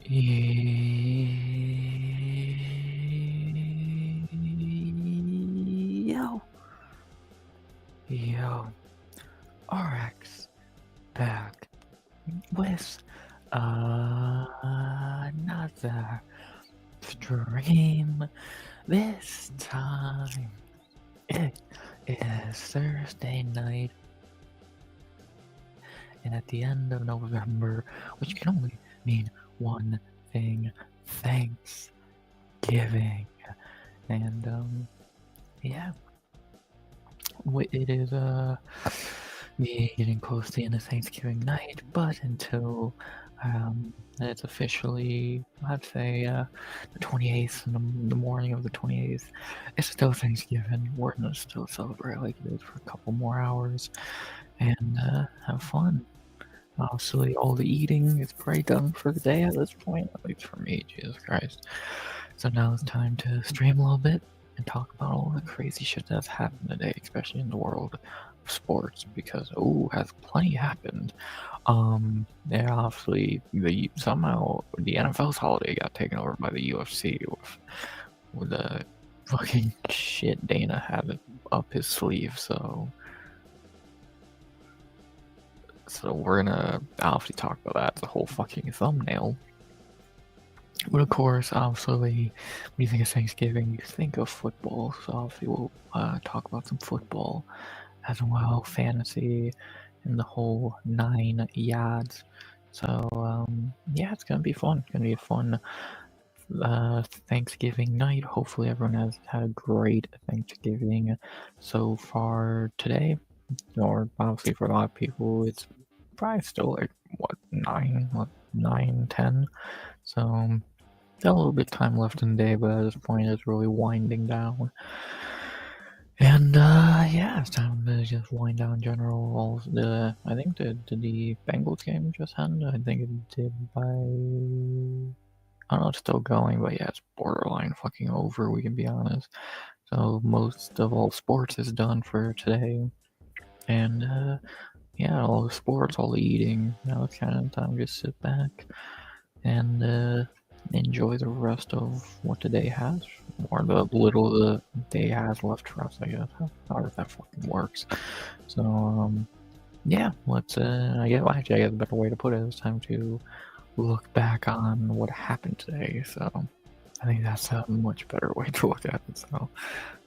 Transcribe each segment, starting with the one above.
Yo, yo, RX back with another stream. This time it is Thursday night, and at the end of November, which can only mean one thing: Thanksgiving. And yeah, it is getting close to the end of Thanksgiving night, but until it's officially, I'd say, the 28th, in the morning of the 28th, it's still Thanksgiving. We're gonna still celebrate like it is for a couple more hours and have fun. Obviously, all the eating is probably done for the day at this point, at least for me, Jesus Christ. So now it's time to stream a little bit and talk about all the crazy shit that's happened today, especially in the world of sports, because has plenty happened. Yeah, obviously somehow the NFL's holiday got taken over by the UFC with the fucking shit Dana had up his sleeve, so we're gonna obviously talk about that. It's a whole fucking thumbnail. But of course, obviously, when you think of Thanksgiving, you think of football. So obviously, we'll talk about some football as well, fantasy, and the whole 9 yards. So yeah, it's gonna be fun. It's gonna be a fun Thanksgiving night. Hopefully, everyone has had a great Thanksgiving so far today. Or obviously, for a lot of people, it's probably still like what 9, 10. So got a little bit of time left in the day, but at this point it's really winding down. And yeah, it's time to just wind down in general. I think the Bengals game just ended. I think it did by, I don't know, it's still going, but yeah, it's borderline fucking over, we can be honest. So most of all sports is done for today. And yeah, all the sports, all the eating. Now it's kind of time to just sit back and enjoy the rest of what the day has, or the little the day has left for us, I guess. However that fucking works. So yeah, let's I guess a better way to put it is time to look back on what happened today. So I think that's a much better way to look at it. So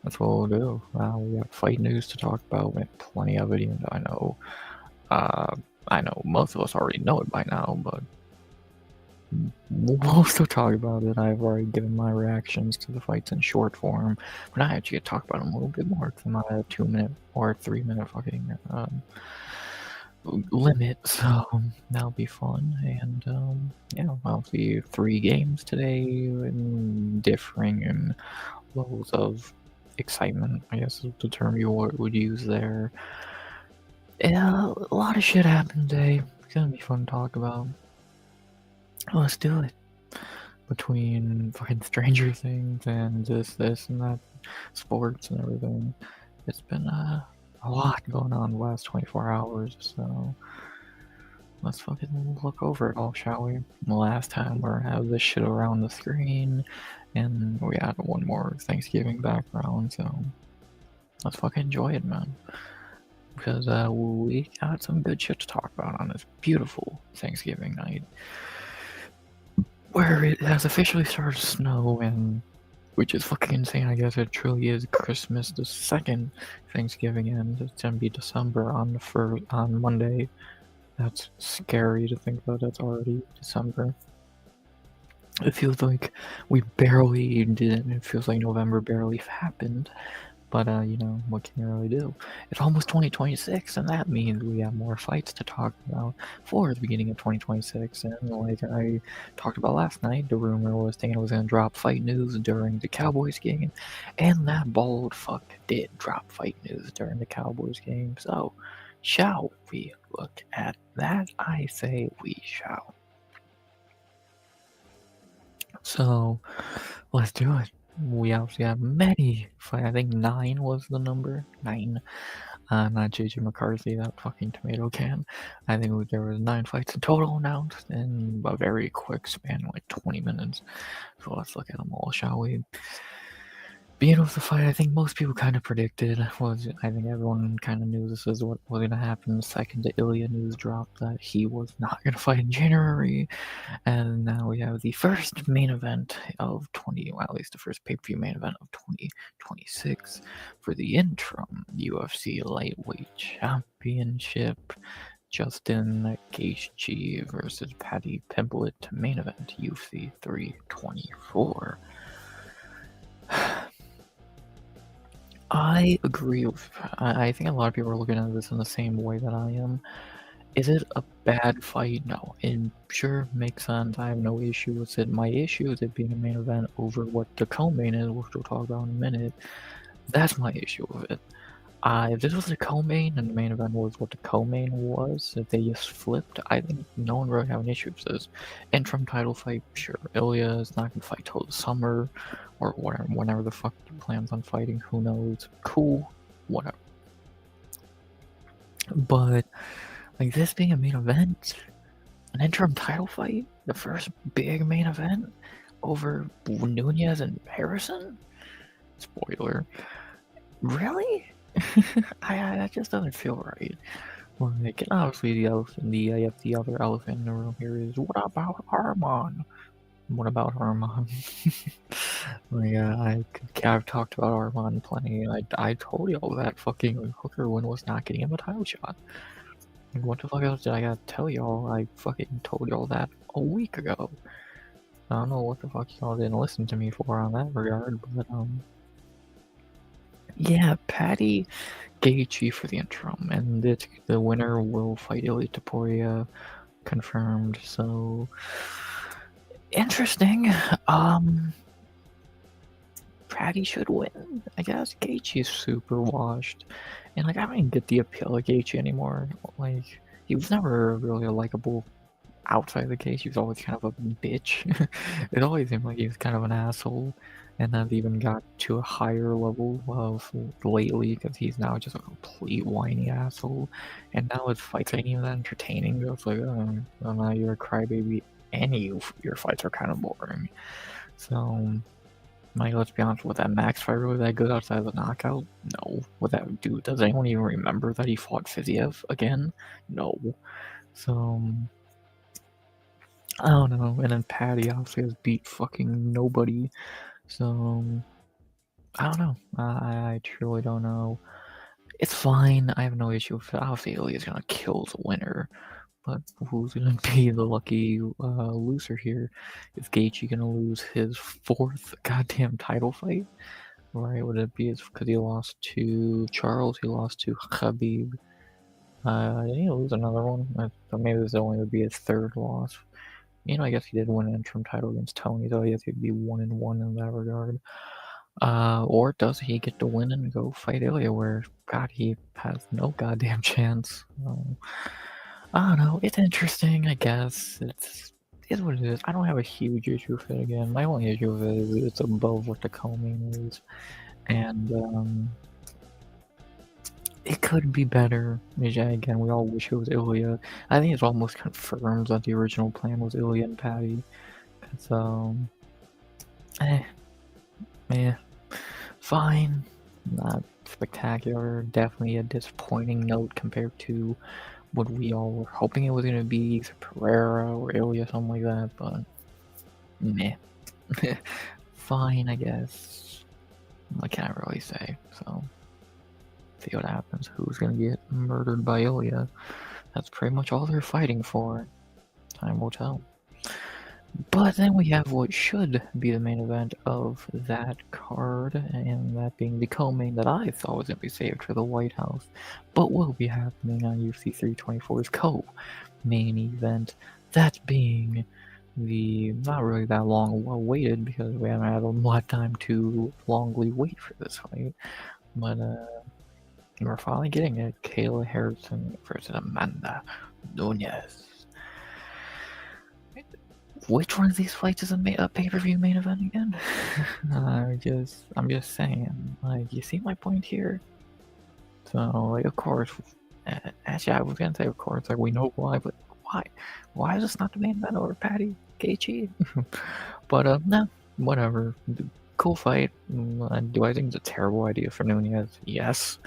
that's what we'll do. We got fight news to talk about. We have plenty of it, even though I know most of us already know it by now, but we'll still talk about it. I've already given my reactions to the fights in short form, but I actually get to talk about them a little bit more. It's not a 2 minute or 3 minute fucking limit, so that'll be fun. And yeah, I'll see 3 games today, and differing in levels of excitement, I guess is the term you would use there. Yeah, a lot of shit happened today. It's gonna be fun to talk about. Let's do it. Between fucking Stranger Things and this and that, sports and everything, it's been a lot going on the last 24 hours, so let's fucking look over it all, shall we? The last time we're gonna have this shit around the screen, and we had one more Thanksgiving background, so let's fucking enjoy it, man. Because we got some good shit to talk about on this beautiful Thanksgiving night, where it has officially started to snow, and which is fucking insane. I guess it truly is Christmas, the second Thanksgiving, and it's gonna be December on Monday. That's scary to think about. That's already December. It feels like we barely did. It feels like November barely happened. But you know, what can you really do? It's almost 2026, and that means we have more fights to talk about for the beginning of 2026. And like I talked about last night, the rumor was Dana was gonna drop fight news during the Cowboys game, and that bald fuck did drop fight news during the Cowboys game. So, shall we look at that? I say we shall. So, let's do it. We obviously have many fights. I think 9 was the number. 9 Not JJ McCarthy, that fucking tomato can. I think there was 9 fights in total announced in a very quick span, like 20 minutes. So let's look at them all, shall we? Beginning with the fight, I think most people kind of predicted, I think everyone kind of knew this is what was going to happen. The second the Ilya news dropped that he was not going to fight in January. And now we have the first main event of at least the first pay-per-view main event of 2026 for the interim UFC Lightweight Championship. Justin Gaethje versus Paddy Pimblett to main event UFC 324. I agree with. I think a lot of people are looking at this in the same way that I am. Is it a bad fight? No. It sure makes sense. I have no issue with it. My issue is it being a main event over what the co-main is, which we'll talk about in a minute. That's my issue with it. If this was the co-main and the main event was what the co-main was, if they just flipped, I think no one really have an issue with this. Interim title fight, sure. Ilya is not gonna fight till the summer or whatever, whenever the fuck he plans on fighting. Who knows? Cool, whatever. But like this being a main event, an interim title fight, the first big main event over Nunes and Harrison. Spoiler. Really? That just doesn't feel right. Like, and obviously the other elephant in the room here is, what about Arman? What about Arman? I've talked about Arman plenty. I told y'all that fucking Hooker win was not getting him a title shot. Like, what the fuck else did I gotta tell y'all? I fucking told y'all that a week ago. I don't know what the fuck y'all didn't listen to me for on that regard, but yeah, Paddy Gaethje for the interim, and the winner will fight Ilia Topuria, confirmed. So interesting. Paddy should win, I guess. Gaethje's super washed, and like I don't even get the appeal of Gaethje anymore. Like he was never really a likable outside the case. He was always kind of a bitch. It always seemed like he was kind of an asshole. And I've even got to a higher level of lately because he's now just a complete whiny asshole. And now his fights ain't even that entertaining. It's like, oh, well, now you're a crybaby, and your fights are kind of boring. So, like, let's be honest, was that Max fight really that good outside of the knockout? No. What that dude? Does anyone even remember that he fought Fiziev again? No. So, I don't know. And then Paddy obviously has beat fucking nobody. So, I don't know. I truly don't know. It's fine. I have no issue with it. Obviously, Ilya's gonna kill the winner. But who's gonna be the lucky loser here? Is Gaethje gonna lose his 4th goddamn title fight? Right? Would it be because he lost to Charles? He lost to Khabib. Did he lose another one? Maybe this only would be his 3rd loss. You know, I guess he did win an interim title against Tony, so I guess he'd be 1-1 in that regard. Or does he get to win and go fight Ilya, where, God, he has no goddamn chance? I don't know. It's interesting, I guess. It's what it is. I don't have a huge issue with it again. My only issue with it is it's above what the co-main is. And, it could be better. Again, we all wish it was Ilya. I think it almost confirms that the original plan was Ilya and Paddy. So, fine. Not spectacular. Definitely a disappointing note compared to what we all were hoping it was going to be, Pereira or Ilya, something like that, but meh. Fine, I guess. What can I really say? So, see what happens. Who's going to get murdered by Ilya? That's pretty much all they're fighting for. Time will tell. But then we have what should be the main event of that card, and that being the co-main that I thought was going to be saved for the White House, but will be happening on UFC 324's co-main event. That being the not really that long awaited, because we haven't had a lot of time to longly wait for this fight, but we're finally getting it. Kayla Harrison versus Amanda Nunes. Which one of these fights is a pay-per-view main event again? I'm just saying. Like, you see my point here? So, like, of course, actually, I was gonna say, of course, like, we know why, but why? Why is this not the main event over Patty Gaethje? But, no, whatever. Cool fight. Do I think it's a terrible idea for Nunez? Yes.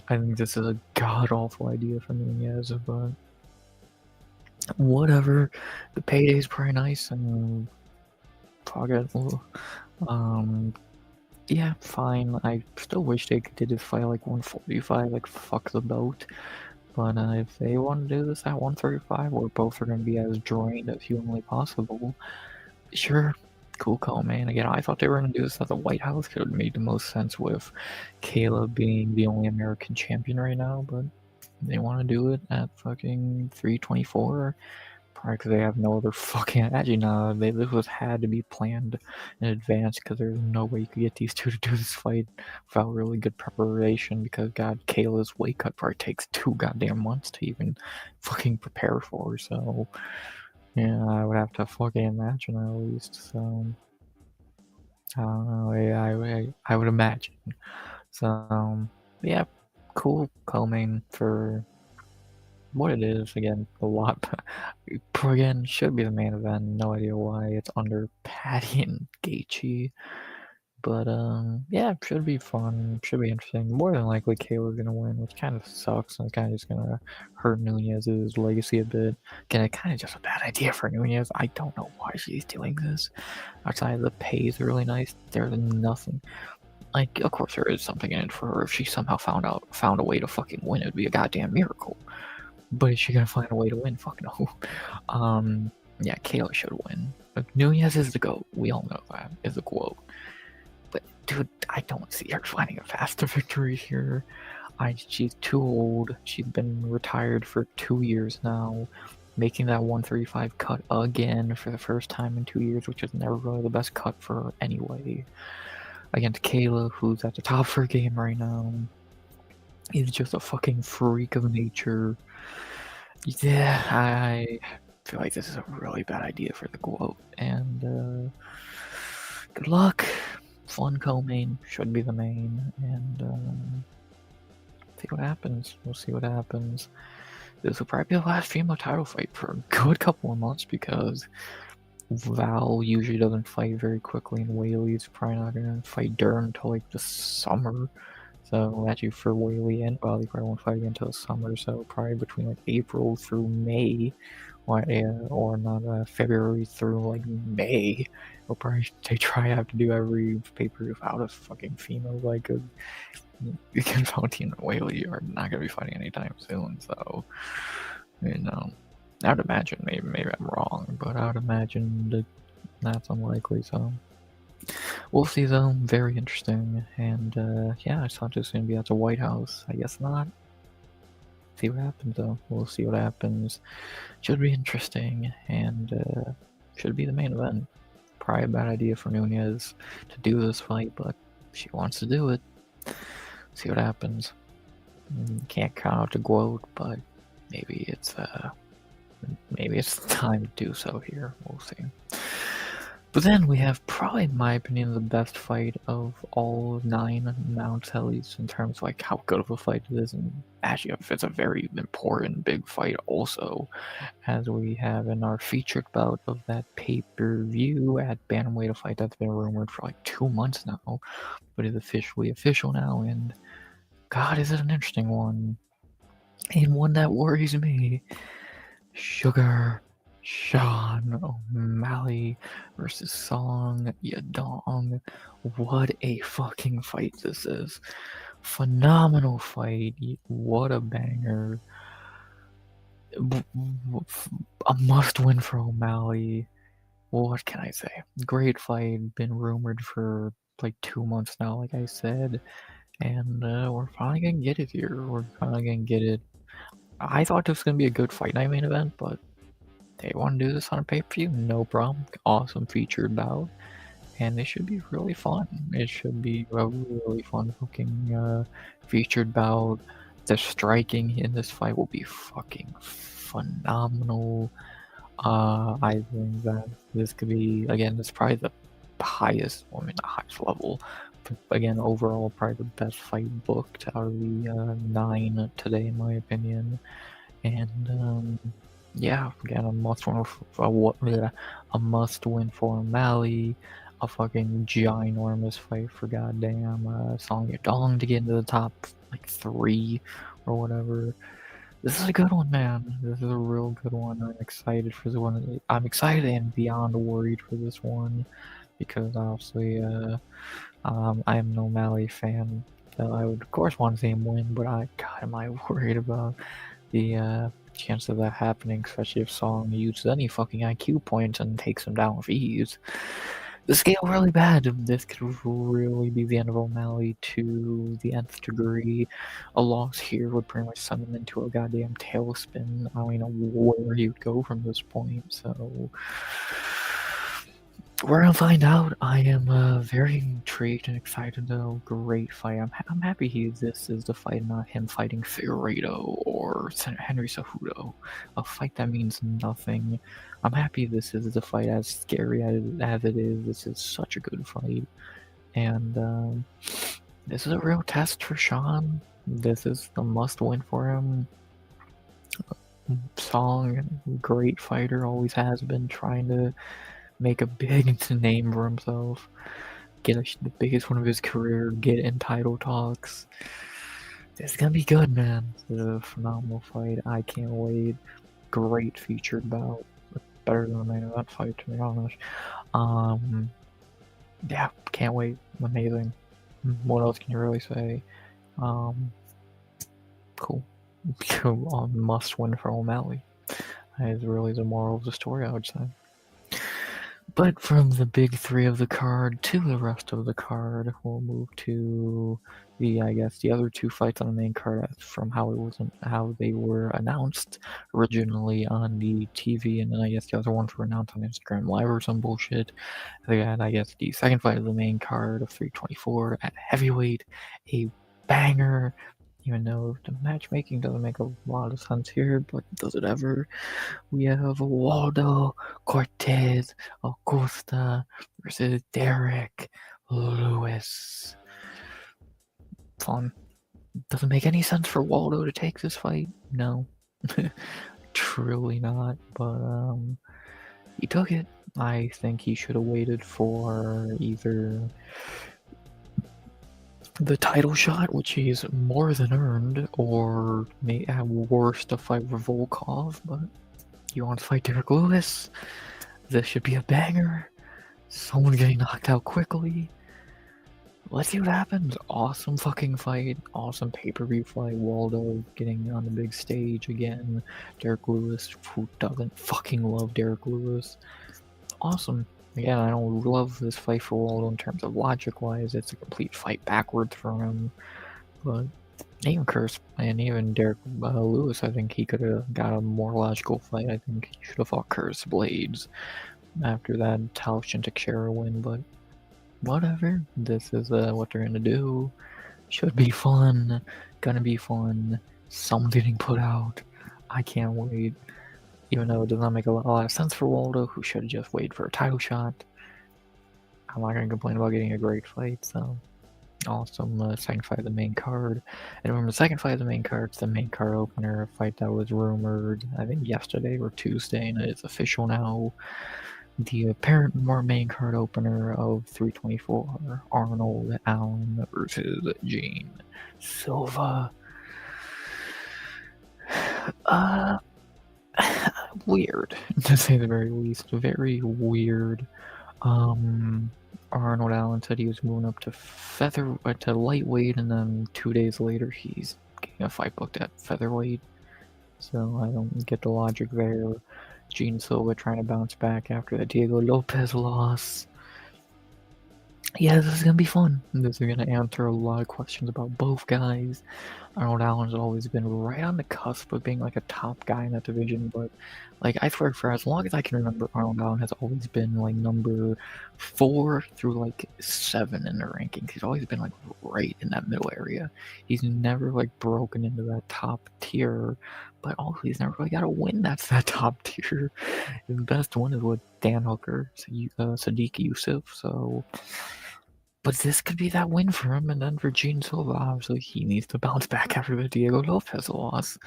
I think this is a god-awful idea for Nunez, but whatever. The payday's pretty nice, and fuck it. Yeah, fine. I still wish they did this fight like 145, like fuck the boat. But if they want to do this at 135, where both are going to be as drained as humanly possible, sure, cool call, man. Again, I thought they were going to do this at the White House. It would have made the most sense with Kayla being the only American champion right now, but they want to do it at fucking 324. Probably because they have no other fucking. Actually, no, this was had to be planned in advance because there's no way you could get these two to do this fight without really good preparation. Because God, Kayla's weight cut probably takes 2 goddamn months to even fucking prepare for. So yeah, I would have to fucking imagine at least. So I don't know. I would imagine. So yeah, cool co-main for what it is. Again, a lot. Again, should be the main event. No idea why it's under Patty and Gaethje. But yeah, should be fun. Should be interesting. More than likely, Kayla's gonna win, which kind of sucks, and it's kind of just gonna hurt Nunez's legacy a bit. Again, it's kind of just a bad idea for Nunez. I don't know why she's doing this. Outside of the pay is really nice, there's nothing. Like, of course, there is something in it for her. If she somehow found a way to fucking win, it'd be a goddamn miracle. But is she gonna find a way to win? Fuck no. Yeah, Kayla should win. But Nunez is the GOAT. We all know that is a quote. But dude, I don't see her finding a faster victory here. She's too old. She's been retired for 2 years now. Making that 135 cut again for the first time in 2 years, which is never really the best cut for her anyway. Against Kayla, who's at the top of her game right now. Is just a fucking freak of nature. Yeah, I feel like this is a really bad idea for the quote. And good luck. Fun co-main should be the main, and see what happens. We'll see what happens. This will probably be the last female title fight for a good couple of months because Val usually doesn't fight very quickly, and Whaley's probably not gonna fight Durham until like the summer. So actually for Whaley and Val, they probably won't fight again until the summer. So probably between like April through May, or not February through like May, they'll probably they try have to do every paper without a fucking female. Like Valentina and Whaley are not gonna be fighting anytime soon. So I would imagine maybe I'm wrong, but I would imagine that that's unlikely. So we'll see though. Very interesting. And yeah, I thought it was gonna be at the White House. I guess not. See what happens though. We'll see what happens. Should be interesting, and should be the main event. Probably a bad idea for Nunez to do this fight, but she wants to do it. See what happens. Can't count out the GOAT, but maybe it's time to do so here. We'll see. But then we have probably, in my opinion, the best fight of all 9 mounts, at least in terms of like how good of a fight it is, and actually it's a very important big fight also, as we have in our featured bout of that pay-per-view at Bantamweight, a fight that's been rumored for like 2 months now, but is officially official now, and God, is it an interesting one, and one that worries me. Sugar Sean O'Malley versus Song Yadong. What a fucking fight this is. Phenomenal fight. What a banger. A must win for O'Malley. What can I say? Great fight. Been rumored for like 2 months now, like I said. And we're finally gonna get it here. We're finally gonna get it. I thought this was gonna be a good fight night main event, but they want to do this on a pay-per-view, no problem. Awesome featured bout, and it should be really fun. It should be a really fun fucking featured bout. The striking in this fight will be fucking phenomenal. I think that this could be, again, this is probably the highest, not the highest level, again, overall, probably the best fight booked out of the 9 today, in my opinion. And yeah, again, a must win for a must win for O'Malley. A fucking ginormous fight for goddamn Song Yadong to get into the top like 3 or whatever. This is a good one, man. This is a real good one. I'm excited for the one. I'm excited and beyond worried for this one because obviously, I am an O'Malley fan. So I would, of course, want to see him win, but God, am I worried about the chance of that happening, especially if Song uses any fucking IQ points and takes him down with ease. This could get really bad. This could really be the end of O'Malley to the nth degree. A loss here would pretty much send him into a goddamn tailspin. I don't even know where he would go from this point, so we're gonna find out. I am very intrigued and excited though. Great fight. I'm happy this is the fight, not him fighting Figueiredo or Henry Cejudo. A fight that means nothing. I'm happy this is the fight, as scary as it is. This is such a good fight. And this is a real test for Sean. This is the must win for him. Song, great fighter, always has been, trying to make a big name for himself, get the biggest one of his career, get in title talks. It's gonna be good, man. It's a phenomenal fight. I can't wait. Great featured bout. Better than the main event fight, to be honest. Yeah, can't wait. Amazing. What else can you really say? Cool. Must win for O'Malley. Is really the moral of the story, I would say. But from the big 3 of the card to the rest of the card, we'll move to the other 2 fights on the main card from how they were announced originally on the TV, and then I guess the other ones were announced on Instagram Live or some bullshit. They had, the second fight of the main card of 324 at heavyweight, a banger. Even though the matchmaking doesn't make a lot of sense here, but does it ever? We have Waldo Cortez Acosta versus Derek Lewis. Fun. Doesn't make any sense for Waldo to take this fight. No. Truly not. But he took it. I think he should have waited for either the title shot, which he's more than earned, or at worst a fight with Volkov, but you want to fight Derek Lewis? This should be a banger. Someone getting knocked out quickly. Let's see what happens. Awesome fucking fight. Awesome pay-per-view fight. Waldo getting on the big stage again. Derek Lewis, who doesn't fucking love Derek Lewis. Awesome. Again, I don't love this fight for Waldo in terms of logic-wise. It's a complete fight backwards for him. But even Curse and even Derek Lewis, I think he could have got a more logical fight. I think he should have fought Curse Blades after that Talshin Teixeira win, but whatever. This is what they're gonna do. Should be fun. Gonna be fun. Someone getting put out. I can't wait. Even though it does not make a lot of sense for Waldo, who should have just waited for a title shot. I'm not gonna complain about getting a great fight, so awesome. Second fight of the main card. And remember, the second fight of the main card, it's the main card opener, a fight that was rumored, I think, yesterday or Tuesday, and it's official now. The apparent main card opener of 324, Arnold Allen versus Gene Silva. Weird, to say the very least. Very weird. Arnold Allen said he was moving up to lightweight, and then 2 days later he's getting a fight booked at featherweight. So I don't get the logic there. Gene Silva trying to bounce back after the Diego Lopez loss. Yeah, this is gonna be fun. This is gonna answer a lot of questions about both guys. Arnold Allen's always been right on the cusp of being like a top guy in that division, but like I swear for as long as I can remember, Arnold Allen has always been like number 4 through like 7 in the rankings. He's always been like right in that middle area. He's never like broken into that top tier, but also he's never really got a win that's that top tier. His best one is with Dan Hooker, Sadiq Yusuf, so But this could be that win for him, and then for Gene Silva, obviously he needs to bounce back after the Diego Lopez loss.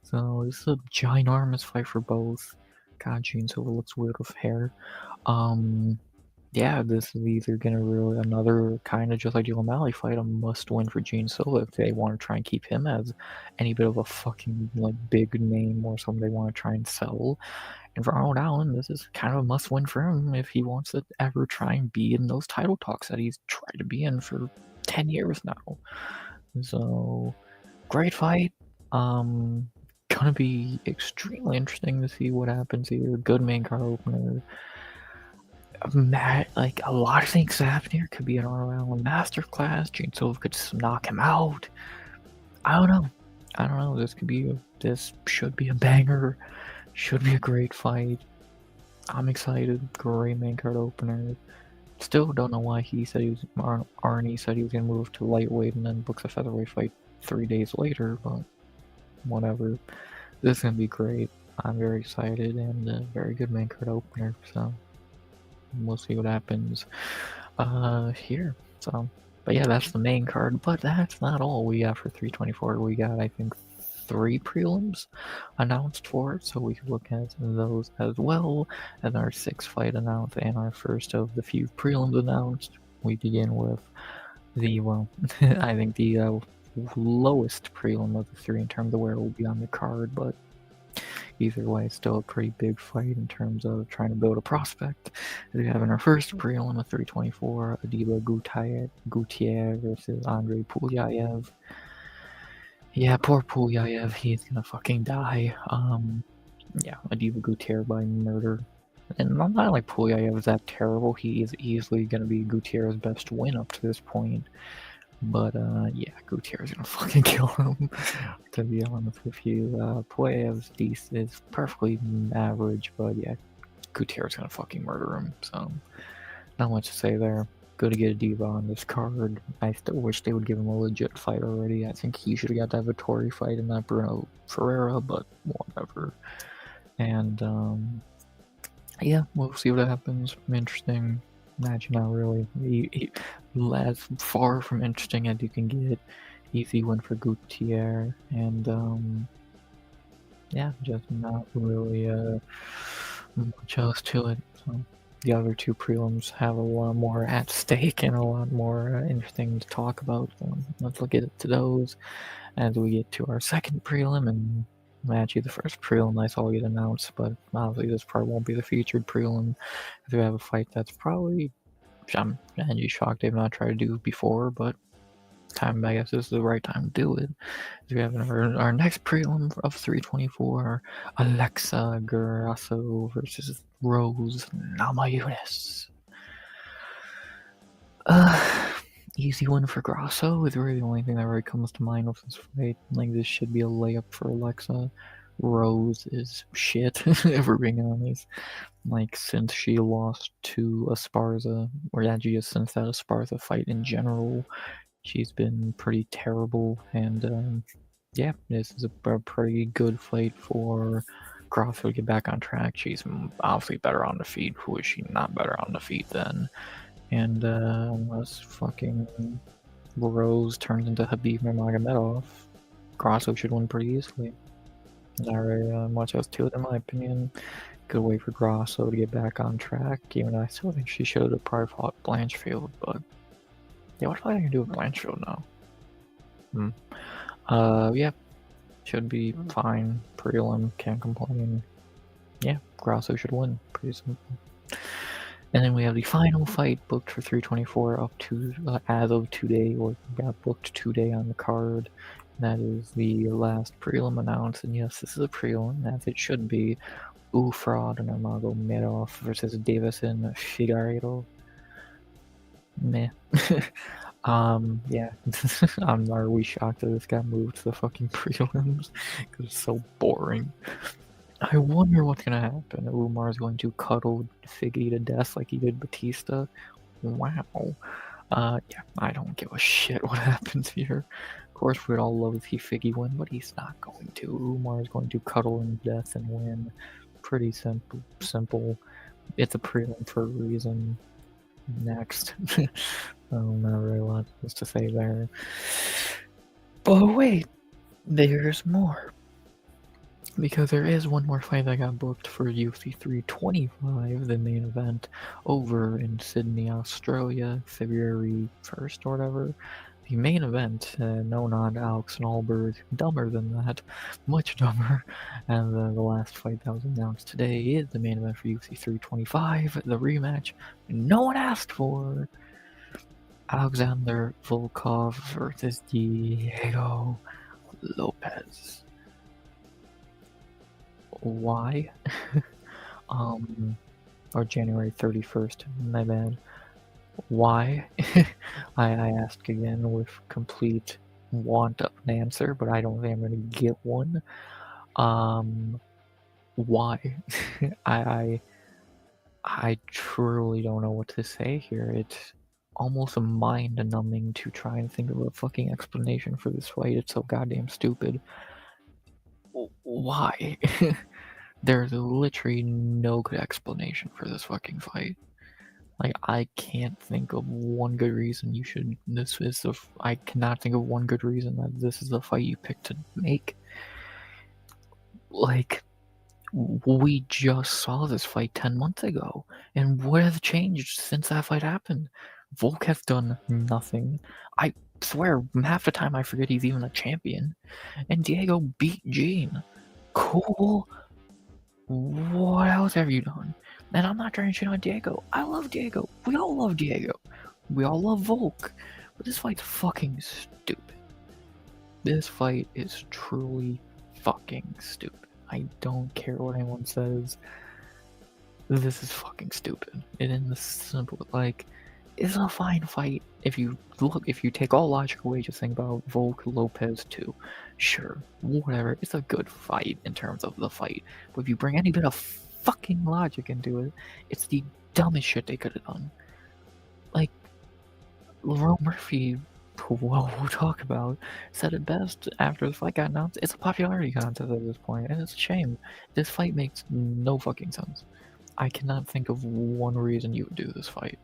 So this is a ginormous fight for both. God, Gene Silva looks weird with hair. Yeah, this is either gonna really another kind of just like the O'Malley fight, a must-win for Gene Silva if they want to try and keep him as any bit of a fucking like big name or something they want to try and sell. And for Arnold Allen, this is kind of a must-win for him if he wants to ever try and be in those title talks that he's tried to be in for 10 years now. So, great fight. Gonna be extremely interesting to see what happens here. Good main card opener. Like a lot of things happen here. Could be an Arnold Allen masterclass. Gene Silva could just knock him out. I don't know. I don't know. This should be a banger. Should be a great fight. I'm excited. Great main card opener. Still don't know why he said he was Arnie said he was gonna move to lightweight and then books a featherweight fight 3 days later, but whatever. This is gonna be great. I'm very excited and a very good main card opener, so we'll see what happens here. So, but yeah, that's the main card. But that's not all we got for 324. We got, I think, 3 prelims announced for it, so we could look at those as well as our 6th fight announced and our first of the few prelims announced. We begin with the, well, I think the lowest prelim of the 3 in terms of where it will be on the card, but either way, still a pretty big fight in terms of trying to build a prospect. We have in our first prelim of 324, Adiba Gutierrez versus Andrei Pulyayev. Yeah, poor Pulyayev, he's gonna fucking die. Yeah, Adiba Gutierrez by murder. And not like Pulyayev is that terrible, he is easily gonna be Gutierrez's best win up to this point. But yeah, Gutierrez is gonna fucking kill him, to be honest with you. Pueyev's is perfectly average, but yeah, Gutierrez is gonna fucking murder him, so not much to say there. Good to get a diva on this card. I still wish they would give him a legit fight already. I think he should have got that Vettori fight and not Bruno Ferreira, but whatever. And yeah, we'll see what happens. Interesting. Imagine not really. As far from interesting as you can get. Easy win for Gutierrez, and yeah, just not really much else to it. So the other 2 prelims have a lot more at stake and a lot more interesting to talk about. So let's look at those as we get to our second prelim, and actually the first prelim I saw get announced, but obviously this probably won't be the featured prelim. If we have a fight that's probably, I'm actually shocked they've not tried to do before, but time, I guess this is the right time to do it. We have our next prelim of 324, Alexa Grasso versus Rose Namajunas. Easy win for Grasso is really the only thing that really comes to mind with this fight. Like, this should be a layup for Alexa. Rose is shit, if we're being honest. Like, since she lost to Esparza, or actually just since that Esparza fight in general, she's been pretty terrible, and yeah, this is a pretty good fight for Grasso to get back on track. She's obviously better on the feet. Who is she not better on the feet than? And unless fucking Rose turns into Khabib Nurmagomedov, Grasso should win pretty easily. Not very much else to it, in my opinion. Good way for Grasso to get back on track, even though I still think she should have probably fought Blanchfield, but yeah, what am I gonna do with Blanchfield now? Yeah, should be fine. Prelim, can't complain. Yeah, Grasso should win. Pretty simple. And then we have the final fight booked for 324 up to as of today, or got booked today on the card. That is the last prelim announced, and yes, this is a prelim, as it should be. Ufrod Nurmagomedov versus Davison Figueiredo. Meh. Yeah. Are we shocked that this got moved to the fucking prelims? Because it's so boring. I wonder what's gonna happen. Umar's going to cuddle Figgy to death like he did Batista. Wow. Yeah, I don't give a shit what happens here. Of course, we'd all love to see Figgy win, but he's not going to. Umar is going to cuddle him to death and win. Pretty simple. It's a prelim for a reason. Next. Not really a lot else to say there. But wait, there's more. Because there is one more fight that got booked for UFC 325, the main event, over in Sydney, Australia, February 1st or whatever. The main event, no, not Alex Nallberg, dumber than that, much dumber. And the last fight that was announced today is the main event for UFC 325, the rematch no one asked for. Alexander Volkov versus Diego Lopez. Why? Or January 31st, my bad. Why? I asked again with complete want of an answer, but I don't think I'm gonna get one. Why? I truly don't know what to say here. It's almost mind-numbing to try and think of a fucking explanation for this fight. It's so goddamn stupid. Why? There's literally no good explanation for this fucking fight. Like, I can't think of one good reason you should. I cannot think of one good reason that this is the fight you picked to make. Like, we just saw this fight 10 months ago, and what has changed since that fight happened? Volk has done nothing. I swear, half the time I forget he's even a champion. And Diego beat Gene. Cool. What else have you done? And I'm not trying to shit on Diego. I love Diego. We all love Diego. We all love Volk. But this fight's fucking stupid. This fight is truly fucking stupid. I don't care what anyone says. This is fucking stupid. And in the simple, like, it's a fine fight. If you take all logic away, just think about Volk Lopez 2. Sure, whatever. It's a good fight in terms of the fight. But if you bring any bit of fucking logic into it, it's the dumbest shit they could have done. Like, Lerone Murphy, who we'll talk about, said it best after the fight got announced. It's a popularity contest at this point, and it's a shame. This fight makes no fucking sense. I cannot think of one reason you would do this fight.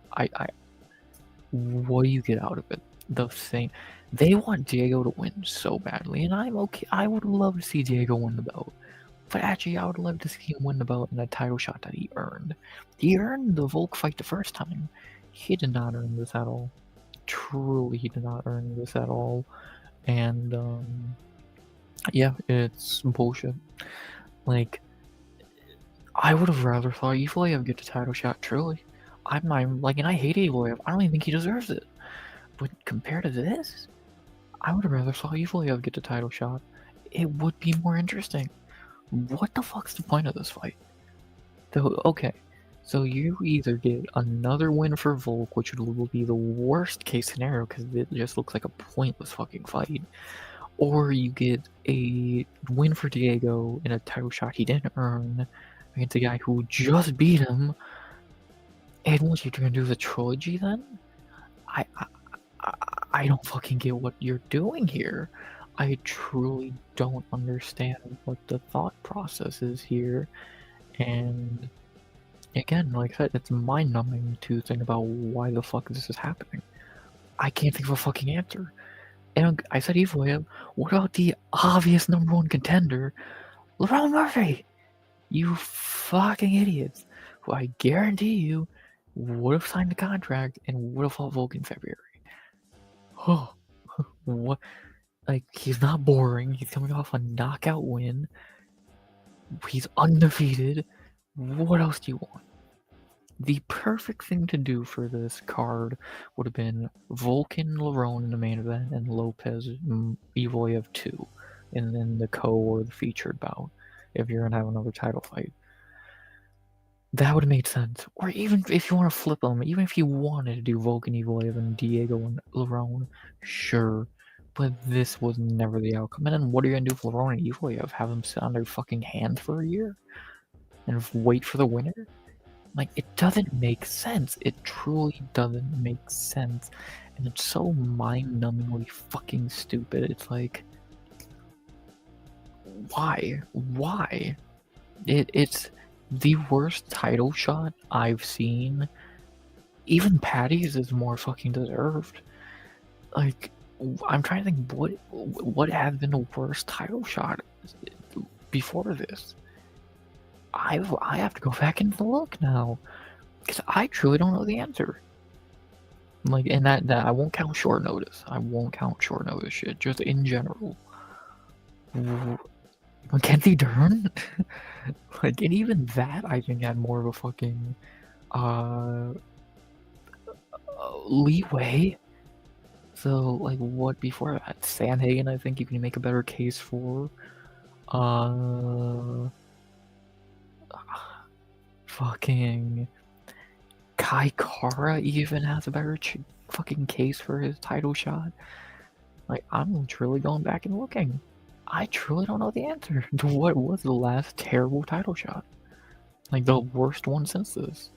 What do you get out of it? The thing, they want Diego to win so badly, and I'm okay. I would love to see Diego win the belt, but actually, I would love to see him win the belt in a title shot that he earned. He earned the Volk fight the first time. He did not earn this at all. Truly, he did not earn this at all, and yeah, it's bullshit. Like, I would have rather thought Evloev get the title shot. Truly, I'm like, and I hate Evloev. I don't even think he deserves it. But compared to this, I would have rather saw Evloev get the title shot. It would be more interesting. What the fuck's the point of this fight? Okay, so you either get another win for Volk, which will be the worst case scenario because it just looks like a pointless fucking fight, or you get a win for Diego in a title shot he didn't earn against a guy who just beat him. And what, you're gonna do the trilogy then? I don't fucking get what you're doing here. I truly don't understand what the thought process is here. And again, like I said, it's mind-numbing to think about why the fuck this is happening. I can't think of a fucking answer. And I said Evloev, what about the obvious number one contender, Lerone Murphy? You fucking idiots, who I guarantee you would have signed the contract and would have fought Volk in February. Oh, what? Like, he's not boring. He's coming off a knockout win. He's undefeated. What else do you want? The perfect thing to do for this card would have been Volkan Lerone in the main event and Lopez Evloev 2 and then the co or the featured bout if you're gonna have another title fight. That would have made sense. Or even if you want to flip them, even if you wanted to do Volkan Evloev and Diego and Lerone, sure. But this was never the outcome. And then what are you gonna do with Lerone and Evloev? Have them sit on their fucking hands for a year? And wait for the winner? Like, it doesn't make sense. It truly doesn't make sense. And it's so mind-numbingly fucking stupid. It's like, why? Why? It's the worst title shot I've seen even Patty's is more fucking deserved. Like, I'm trying to think what has been the worst title shot before this. I have to go back and look now, because I truly don't know the answer. Like, and that I won't count short notice. I won't count short notice shit. Just in general. Mackenzie Dern? Like, and even that I think had more of a fucking leeway. So, like, what before that? Sandhagen, I think you can make a better case for. Fucking Kai Kara even has a better fucking case for his title shot. Like, I'm truly going back and looking. I truly don't know the answer to what was the last terrible title shot. Like, the worst one since this.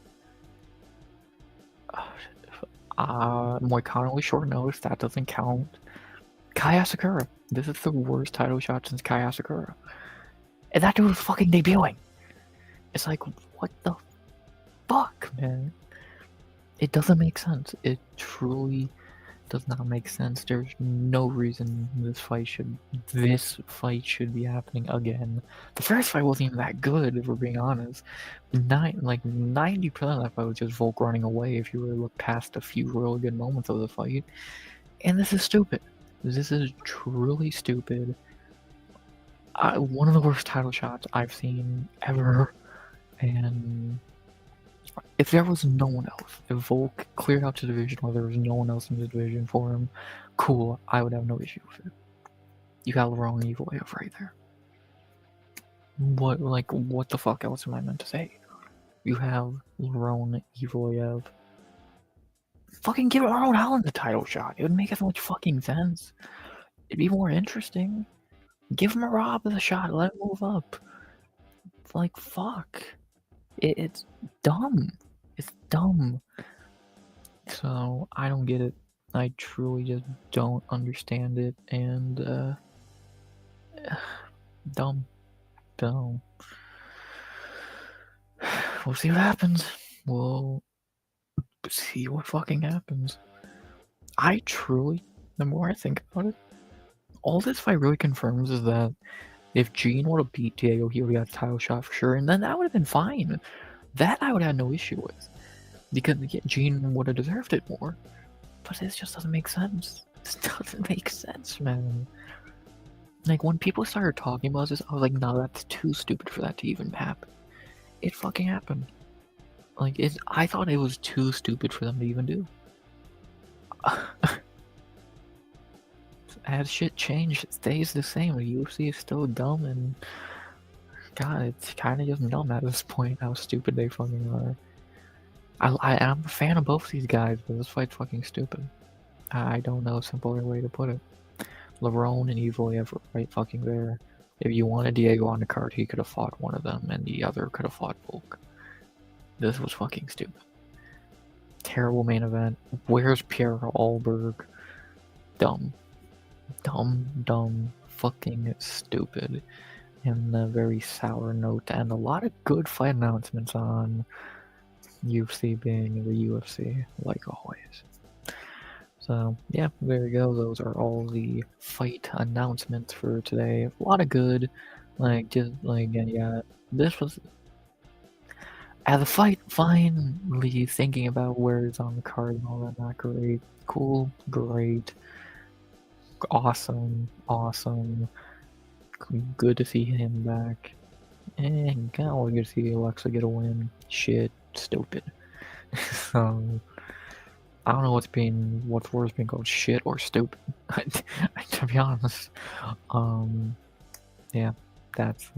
Moicano with short notice, that doesn't count. Kai Asakura. This is the worst title shot since Kai Asakura. And that dude was fucking debuting. It's like, what the fuck, man? It doesn't make sense. It truly does not make sense. There's no reason this fight should be happening again. The first fight wasn't even that good, if we're being honest. 90% of that fight was just Volk running away if you were to look past a few really good moments of the fight. And this is stupid. This is truly stupid. One of the worst title shots I've seen ever. And if there was no one else, if Volk cleared out the division or there was no one else in the division for him, cool, I would have no issue with it. You got Lerone Evloev right there. What the fuck else am I meant to say? You have Lerone Evloev. Fucking give Arnold Allen the title shot. It would make as much fucking sense. It'd be more interesting. Give him a Rob the shot. Let him move up. Like, fuck. It's dumb. It's dumb. So, I don't get it. I truly just don't understand it, and, dumb. Dumb. We'll see what happens. We'll see what fucking happens. I truly, the more I think about it, all this fight really confirms is that if Gene would have beat Diego, he would have got a title shot for sure, and then that would have been fine. That I would have no issue with. Because Gene would have deserved it more. But this just doesn't make sense. This doesn't make sense, man. Like, when people started talking about this, I was like, no, that's too stupid for that to even happen. It fucking happened. Like, I thought it was too stupid for them to even do. As shit changed, it stays the same. The UFC is still dumb, and God, it's kind of just dumb at this point how stupid they fucking are. I'm a fan of both these guys, but this fight's fucking stupid. I don't know a simpler way to put it. Lerone and Evloev were right fucking there. If you wanted Diego on the card, he could have fought one of them, and the other could have fought Volk. This was fucking stupid. Terrible main event. Where's Pierre Ahlberg? Dumb. Dumb, fucking stupid. And a very sour note, and a lot of good fight announcements on UFC being the UFC, like always. So, yeah, there you go. Those are all the fight announcements for today. A lot of good. Yeah, this was. As a fight, finally thinking about where it's on the card and all that, not great. Cool, great. Awesome. Good to see him back. And kind of good to see Alexa get a win. Shit, stupid. So, I don't know what's worse, being called shit or stupid. To be honest. Yeah, that's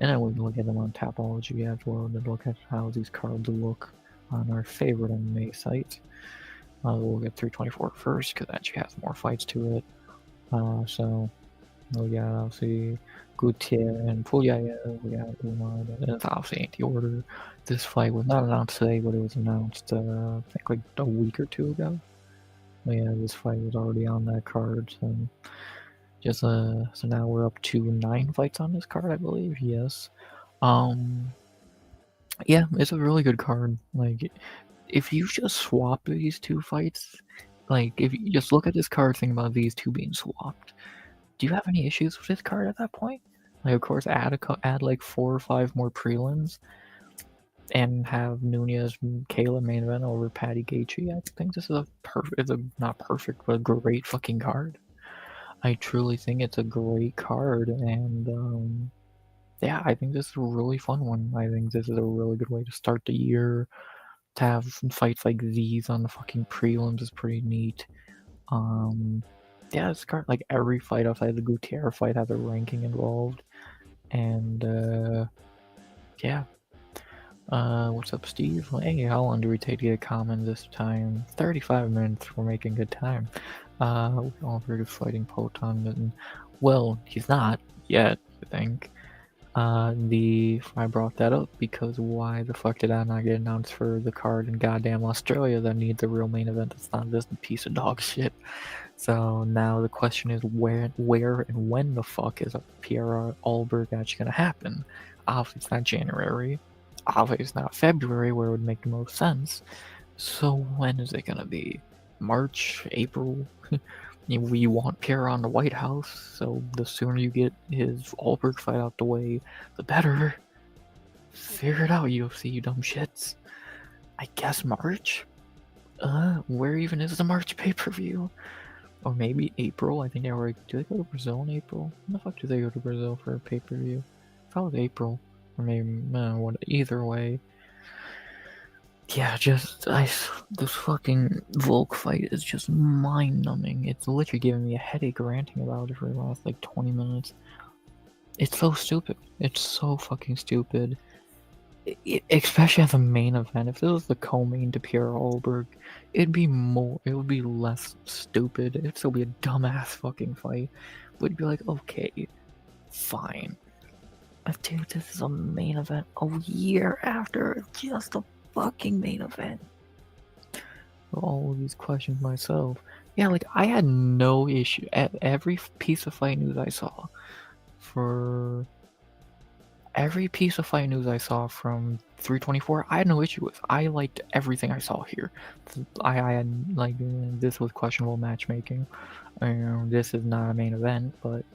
and then we can look at them on Tapology as well, and look at how these cards look on our favorite MMA site. We'll get 324 first, because that actually has more fights to it. So, I'll see Gutierrez and Pugliaev, we got Umar, and it's obviously anti-order. This fight was not announced today, but it was announced, I think like a week or two ago. But yeah, this fight was already on that card, so just, so now we're up to 9 fights on this card, I believe, yes. Yeah, it's a really good card, like, if you just swap these two fights, like, if you just look at this card, think about these two being swapped. Do you have any issues with this card at that point? Like, of course, add like 4 or 5 more prelims, and have Nunez Kayla main event over Patty Gaethje. I think this is not perfect, but a great fucking card. I truly think it's a great card, and yeah, I think this is a really fun one. I think this is a really good way to start the year. To have fights like these on the fucking prelims is pretty neat. Yeah, this card, like every fight outside the Gutierrez fight has a ranking involved, and yeah. What's up, Steve? Hey, how long do we take to get a comment this time? 35 minutes. We're making good time. We offered fighting Poton, and well, he's not yet, I think. I brought that up because why the fuck did I not get announced for the card in goddamn Australia that needs a real main event? It's not this piece of dog shit. So now the question is where and when the fuck is a Pierre Alberg actually gonna happen? Obviously it's not January. Obviously it's not February where it would make the most sense. So when is it gonna be? March? April? We want Pierre on the White House, so the sooner you get his Alberg fight out the way, the better. Figure it out, UFC, you dumb shits. I guess March? Where even is the March pay-per-view? Or maybe April? I think they were. Do they go to Brazil in April? When the fuck do they go to Brazil for a pay-per-view? I thought it was April. Or maybe, either way. Yeah, this fucking Volk fight is just mind-numbing. It's literally giving me a headache ranting about it for the last like 20 minutes. It's so stupid. It's so fucking stupid. Especially as a main event. If this was the co-main to Pierre Alberg, it would be less stupid. It'd still be a dumbass fucking fight. But it'd be like, okay, fine. But dude, this is a main event a year after just a fucking main event. All of these questions myself. Yeah, like I had no issue at every piece of fight news I saw. For every piece of fight news I saw from 324, I had no issue with. I liked everything I saw here. I had like this was questionable matchmaking. This is not a main event, but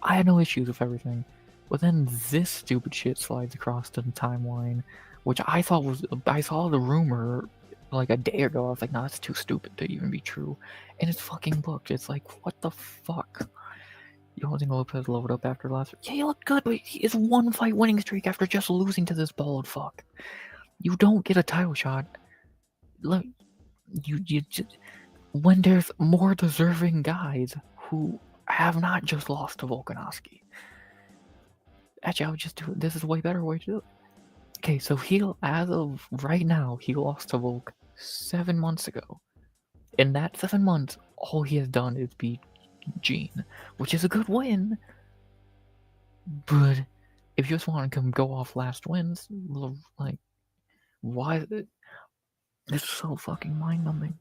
I had no issues with everything. But then this stupid shit slides across the timeline, which I thought was. I saw the rumor like a day ago. I was like, nah, that's too stupid to even be true. And it's fucking booked. It's like, what the fuck? You don't think Lopez loaded up after last? Yeah, he looked good, but he is one fight winning streak after just losing to this bald fuck. You don't get a title shot. Look, you just, when there's more deserving guys who have not just lost to Volkanovski. Actually, I would just do it. This is a way better way to do it. Okay, so as of right now, he lost to Volk 7 months ago. In that 7 months, all he has done is beat Gene, which is a good win. But if you just want to go off last wins, like, why is it? It's so fucking mind-numbing.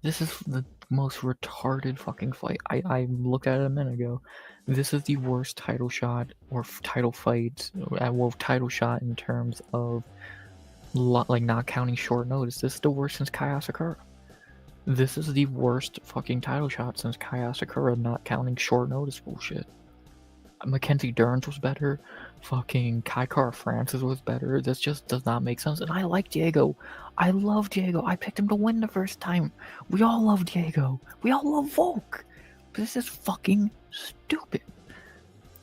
This is the most retarded fucking fight. I looked at it a minute ago. This is the worst title shot or title fight. Well, title shot in terms of like not counting short notice. This is the worst since Kai Asakura. This is the worst fucking title shot since Kai Asakura, not counting short notice bullshit. Mackenzie Dern was better. Fucking Kai Kara Francis was better. This just does not make sense. And I like Diego. I love Diego. I picked him to win the first time. We all love Diego. We all love Volk. But this is fucking stupid.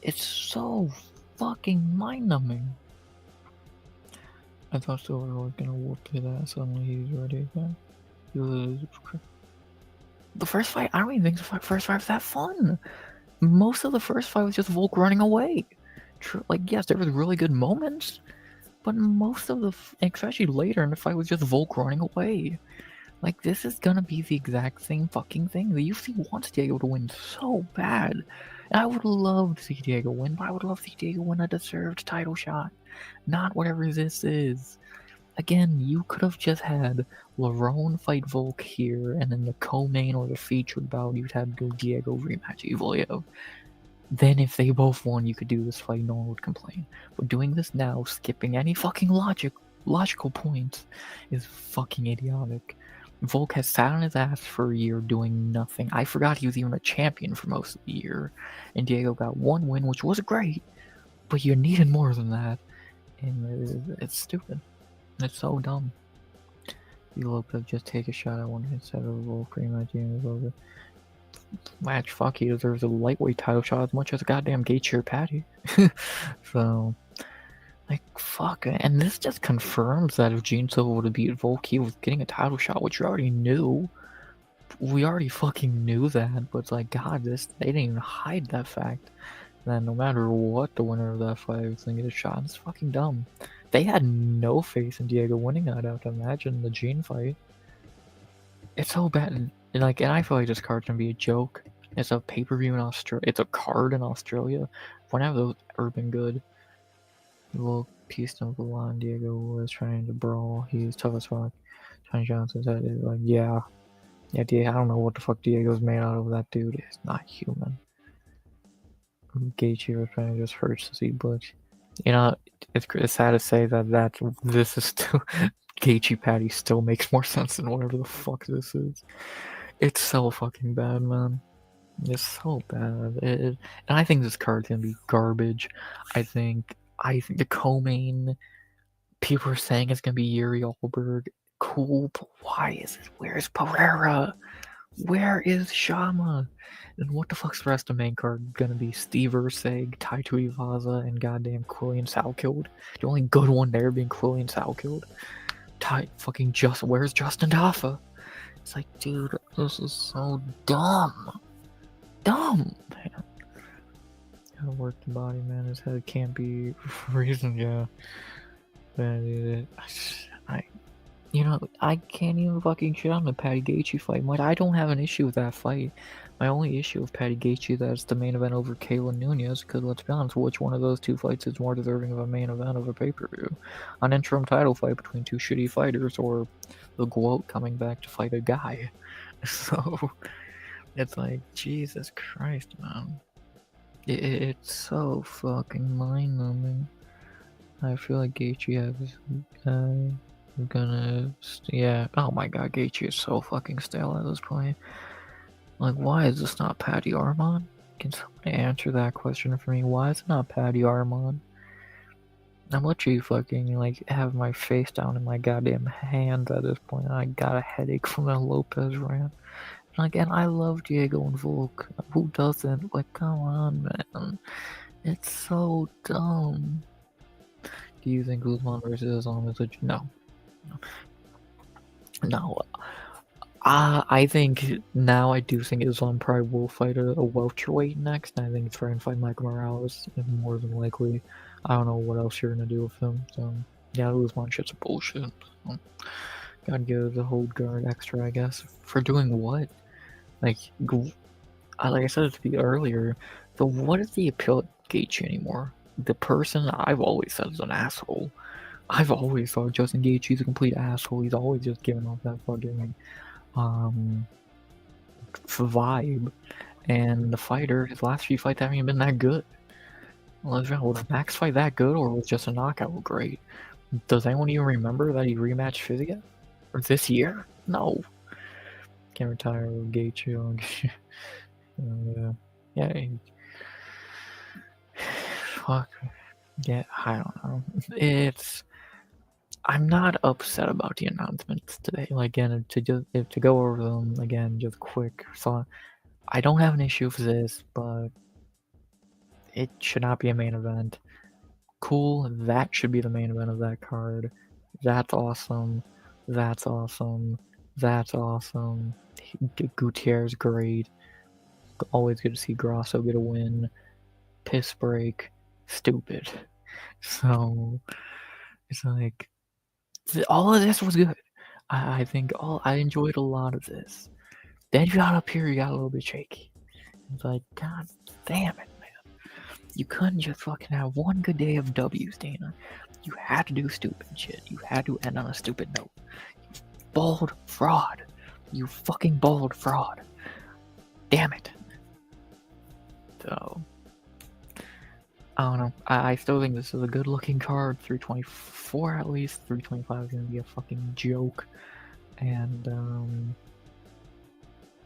It's so fucking mind-numbing. I thought Silver was gonna whoop his ass. Suddenly he's ready again. The first fight, I don't even think the first fight was that fun. Most of the first fight was just Volk running away. Like, yes, there was really good moments, but most of the, especially later in the fight, was just Volk running away. Like, this is gonna be the exact same fucking thing. The UFC wants Diego to win so bad. And I would love to see Diego win, but I would love to see Diego win a deserved title shot. Not whatever this is. Again, you could have just had Lerone fight Volk here, and then the co-main or the featured bout, you'd have Diego rematch Evil. Then if they both won, you could do this fight, no one would complain. But doing this now, skipping any fucking logic, logical points is fucking idiotic. Volk has sat on his ass for a year doing nothing. I forgot he was even a champion for most of the year. And Diego got one win, which was great, but you needed more than that. And it's stupid. It's so dumb. You Lopez just take a shot at one instead of a Volk rematch. Match, fuck, he deserves a lightweight title shot as much as a goddamn Gaethje or Patty. So, like, fuck. And this just confirms that if Gene Silva would have beat Volk, he was getting a title shot, which we already knew. We already fucking knew that, but it's like, God, they didn't even hide that fact. That no matter what, the winner of that fight was gonna get a shot. It's fucking dumb. They had no faith in Diego winning that, I have to imagine, the Gene fight. It's so bad. And I feel like this card's gonna be a joke. It's a pay-per-view in Australia. It's a card in Australia. When have those ever been good? Well, pieced up the line. Diego was trying to brawl. He's tough as fuck. Johnny Johnson said it like, yeah, Diego. I don't know what the fuck Diego's made out of. That dude is not human. Gaethje was trying to just hurt to see Butch. You know, it's sad to say that this is still Gaethje Patty still makes more sense than whatever the fuck this is. It's so fucking bad, man. It's so bad. And I think this card's gonna be garbage. I think the co-main, people are saying it's gonna be Yuri Alberg. Cool, but why is it? Where's Pereira? Where is Shama? And what the fuck's the rest of the main card gonna be? Steve Ursig, Tai Tuivasa, and goddamn Quillian Salkilled. The only good one there being Quillian Salkilled. Where's Justin Hoffa? It's like, dude, this is so dumb. Dumb, man. Gotta work the body, man. His head can't be reason, yeah. But I can't even fucking shit on the Patty Gaethje fight. I don't have an issue with that fight. My only issue with Patty Gaethje that's the main event over Kayla Nunez, because let's be honest, which one of those two fights is more deserving of a main event of a pay-per-view? An interim title fight between two shitty fighters, or the GOAT coming back to fight a guy? So, it's like, Jesus Christ, man. It's so fucking mind-numbing. I feel like Gaethje has... yeah. Oh my god, Gaethje is so fucking stale at this point. Like, why is this not Patty Armon? Can somebody answer that question for me? Why is it not Patty Armon? I'm literally fucking, like, have my face down in my goddamn hands at this point. I got a headache from that Lopez rant. And again, I love Diego and Volk. Who doesn't? Like, come on, man. It's so dumb. Do you think Guzman versus Islam is no. No. I think now I do think Islam probably will fight a welterweight next. I think it's trying to fight Michael Morales more than likely. I don't know what else you're gonna do with him. So yeah, Usman shit's bullshit. So, gotta give the hold guard extra, I guess. For doing what? Like I said to you earlier, what is the appeal of Gaethje anymore? The person I've always said is an asshole. I've always thought Justin Gaethje's a complete asshole. He's always just giving off that fucking vibe. And the fighter, his last few fights haven't even been that good. Was Max fight that good, or was just a knockout great? Does anyone even remember that he rematched Fiziev? Or this year? No. Can't retire with Gaethje. Yeah. Fuck. Yeah, I don't know. I'm not upset about the announcements today. Like, again, to go over them again, just quick. So, I don't have an issue with this, but it should not be a main event. Cool, that should be the main event of that card. That's awesome. That's awesome. That's awesome. Gutierrez, great. Always good to see Grasso get a win. Piss break. Stupid. So, it's like, all of this was good. I think I enjoyed a lot of this. Then you got up here, you got a little bit shaky. It's like, God damn it, man. You couldn't just fucking have one good day of W's, Dana. You had to do stupid shit. You had to end on a stupid note. You bald fraud. You fucking bald fraud. Damn it. So, I don't know. I still think this is a good looking card. 324 at least. 325 is gonna be a fucking joke. And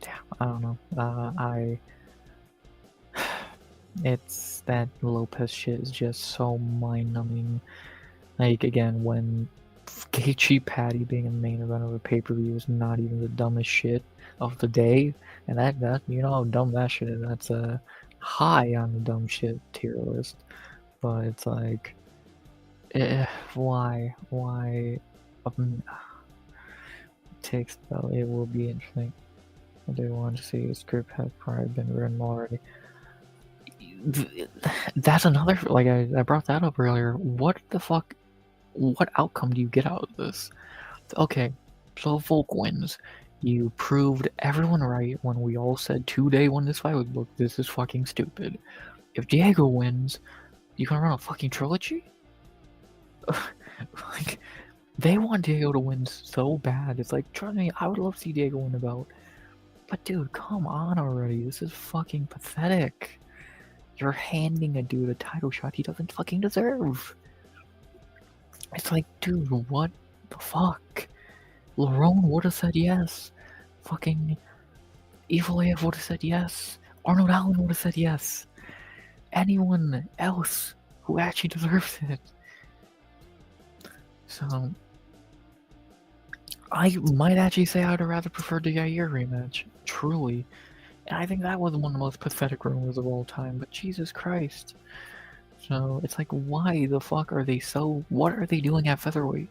yeah, I don't know. It's that Lopez shit is just so mind numbing. Like again, when Gaethje Patty being in the main event of a pay-per-view is not even the dumbest shit of the day, and that you know how dumb that shit is. That's a high on the dumb shit tier list. But it's like, why? Um, Takes though, it will be interesting. I do want to see a script has probably been written already. That's another, like I brought that up earlier. What the fuck? What outcome do you get out of this? Okay, so Volk wins. You proved everyone right when we all said 2-day when this fight would look, this is fucking stupid. If Diego wins, you can run a fucking trilogy? Like, they want Diego to win so bad. It's like, trust me, I would love to see Diego win the belt. But dude, come on already. This is fucking pathetic. You're handing a dude a title shot he doesn't fucking deserve. It's like, dude, what the fuck? Lerone would have said yes. Fucking Evil AF would have said yes. Arnold Allen would have said yes. Anyone else who actually deserves it. So, I might actually say I'd rather prefer the Yair rematch. Truly. And I think that was one of the most pathetic rumors of all time, but Jesus Christ. So, it's like, why the fuck are they so... What are they doing at featherweight?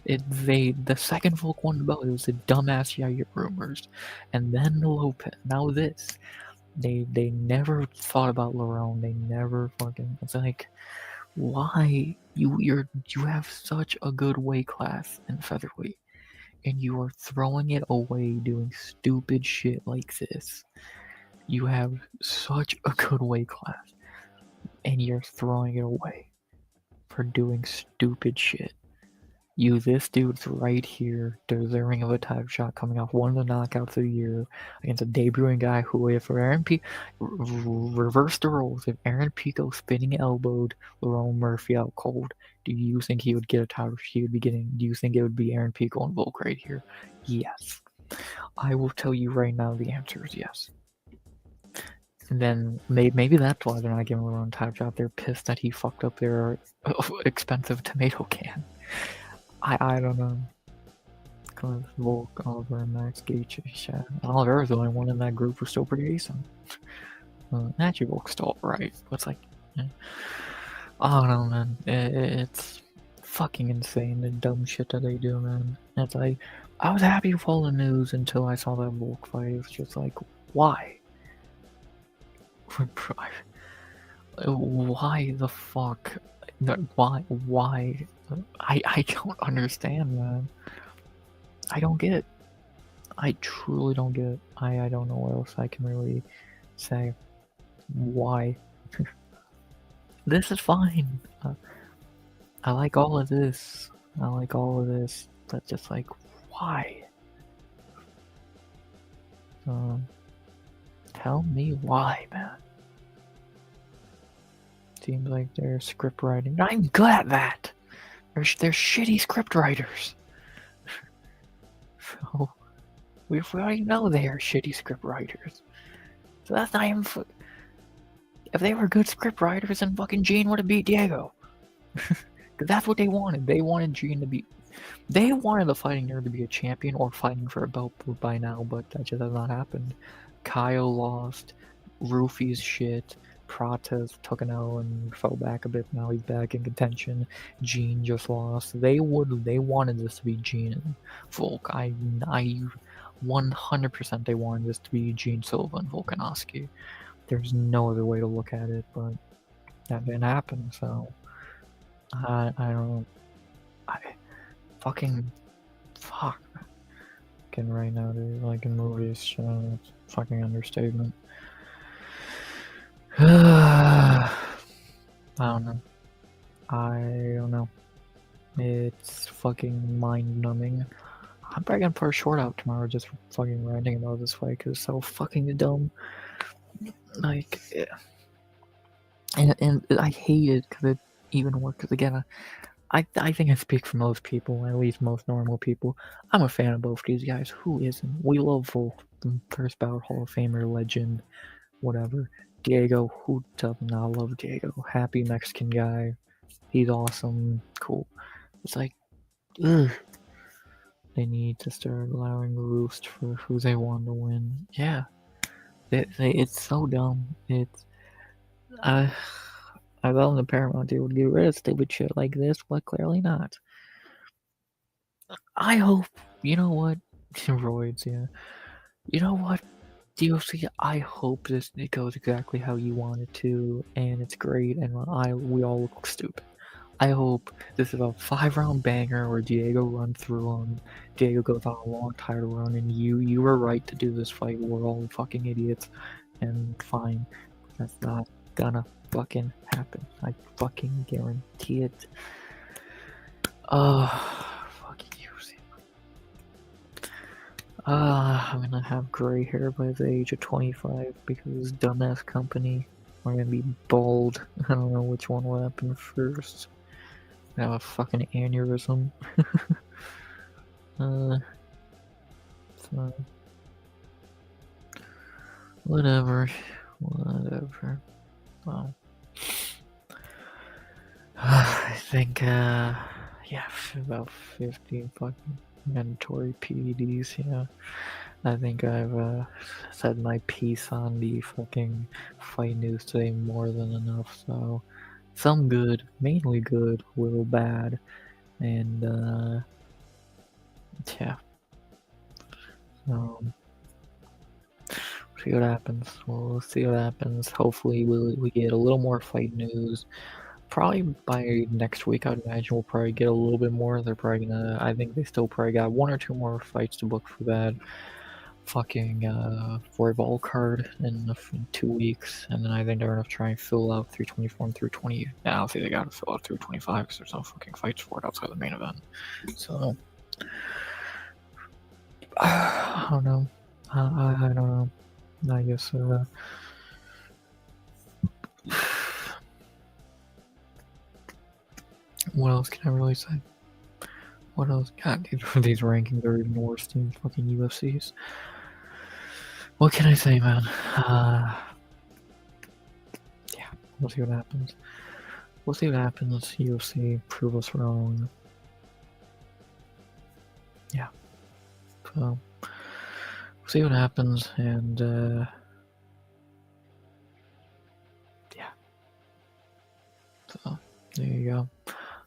The second Volk won the belt, it was the dumbass Yair rumors. And then the Lopez. Now this. They never thought about Lerone. They never fucking... It's like, why? You have such a good weight class in featherweight. And you are throwing it away doing stupid shit like this. You have such a good weight class, and you're throwing it away for doing stupid shit. This dude's right here, deserving of a title shot, coming off one of the knockouts of the year against a debuting guy who, if Aaron Pico reverse the roles, if Aaron Pico spinning elbowed Lerone Murphy out cold, do you think he would get a title? He would be getting. Do you think it would be Aaron Pico and Volk right here? Yes. I will tell you right now. The answer is yes. And then maybe that's why they're not giving Lerone a title shot. They're pissed that he fucked up their expensive tomato can. I don't know. Because Volk, Oliver, and Max Gaethje, Oliver is the only one in that group who's still pretty decent. Actually, Volk's still right. But it's like, yeah. I don't know, man. It's fucking insane, the dumb shit that they do, man. It's like, I was happy with all the news until I saw that Volk fight. It's just like, why? Why the fuck? Why? I don't understand, man. I don't get it. I truly don't get it. I don't know what else I can really say. Why? This is fine. I like all of this. But just like, why? Tell me why, man. Seems like they're script writing. I'm good at that. They're shitty script writers. So we already know they are shitty script writers. So that's not even. If they were good script writers, then fucking Gene would have beat Diego. Because that's what they wanted. They wanted Gene to beat. They wanted the Fighting Nerd to be a champion or fighting for a belt by now, but that just has not happened. Kyle lost. Rufy's shit. Prates took an L and fell back a bit. Now he's back in contention. Gene just lost. They wanted this to be Gene and Volk. I 100% they wanted this to be Gene Silva and Volkanovski. There's no other way to look at it, but that didn't happen. So I don't know. Fucking right now, dude. Like in movies, it's fucking understatement. I don't know. It's fucking mind-numbing. I'm probably gonna put a short out tomorrow just for fucking ranting about this fight because it's so fucking dumb. Like, and I hate it because it even works. Because again, I think I speak for most people, at least most normal people. I'm a fan of both these guys. Who isn't? We love Volk, the first ballot Hall of Famer, legend, whatever. Diego, who does not love Diego? Happy Mexican guy. He's awesome. Cool. It's like, ugh. They need to start allowing Roost for who they want to win. Yeah. It's so dumb. I I thought the Paramount deal would get rid of stupid shit like this, but clearly not. I hope, you know what? Roids, yeah. You know what, DLC, I hope it goes exactly how you want it to, and it's great, and we all look stupid. I hope this is a 5-round banger where Diego runs through him. Diego goes on a long title run, and you were right to do this fight. We're all fucking idiots, and fine. That's not gonna fucking happen. I fucking guarantee it. Fucking UFC. I'm gonna have gray hair by the age of 25 because dumbass company. I'm gonna be bald. I don't know which one will happen first. I have a fucking aneurysm. So whatever. Well, I think yeah, about 50 fucking mandatory PEDs. Yeah, I think I've said my piece on the fucking fight news today more than enough. So some good, mainly good, a little bad, and yeah. See what happens. We'll see what happens. Hopefully, we get a little more fight news. Probably by next week, I'd imagine we'll probably get a little bit more. They're probably gonna. I think they still probably got 1 or 2 more fights to book for that fucking Royval card in 2 weeks, and then I think they're gonna try and fill out 324 and 320. Yeah, I don't think they gotta fill out 325 because there's no fucking fights for it outside the main event. So I don't know. I don't know. I guess what else can I really say? What else? God, these rankings are even worse than fucking UFC's. What can I say, man? Yeah, we'll see what happens. We'll see what happens. UFC, prove us wrong. Yeah. So, we'll see what happens, and yeah. So, there you go.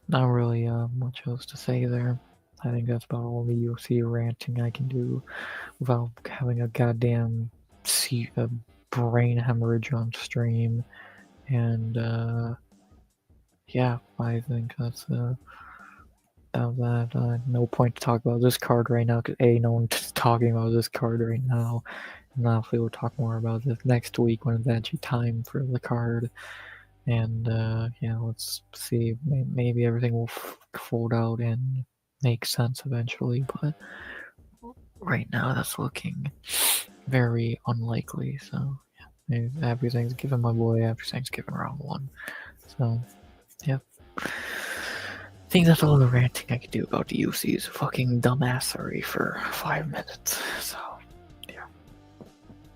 Not really much else to say there. I think that's about all the UFC ranting I can do without having a goddamn a brain hemorrhage on stream. And yeah, I think that's about that. No point to talk about this card right now because no one's talking about this card right now. And hopefully we'll talk more about this next week when it's actually time for the card. And yeah, let's see. Maybe everything will fold out and make sense eventually, but right now that's looking very unlikely. So yeah, happy Thanksgiving, my boy. Happy Thanksgiving round 1. So yeah, I think that's all the ranting I can do about the UC's fucking dumbassery for 5 minutes. So yeah,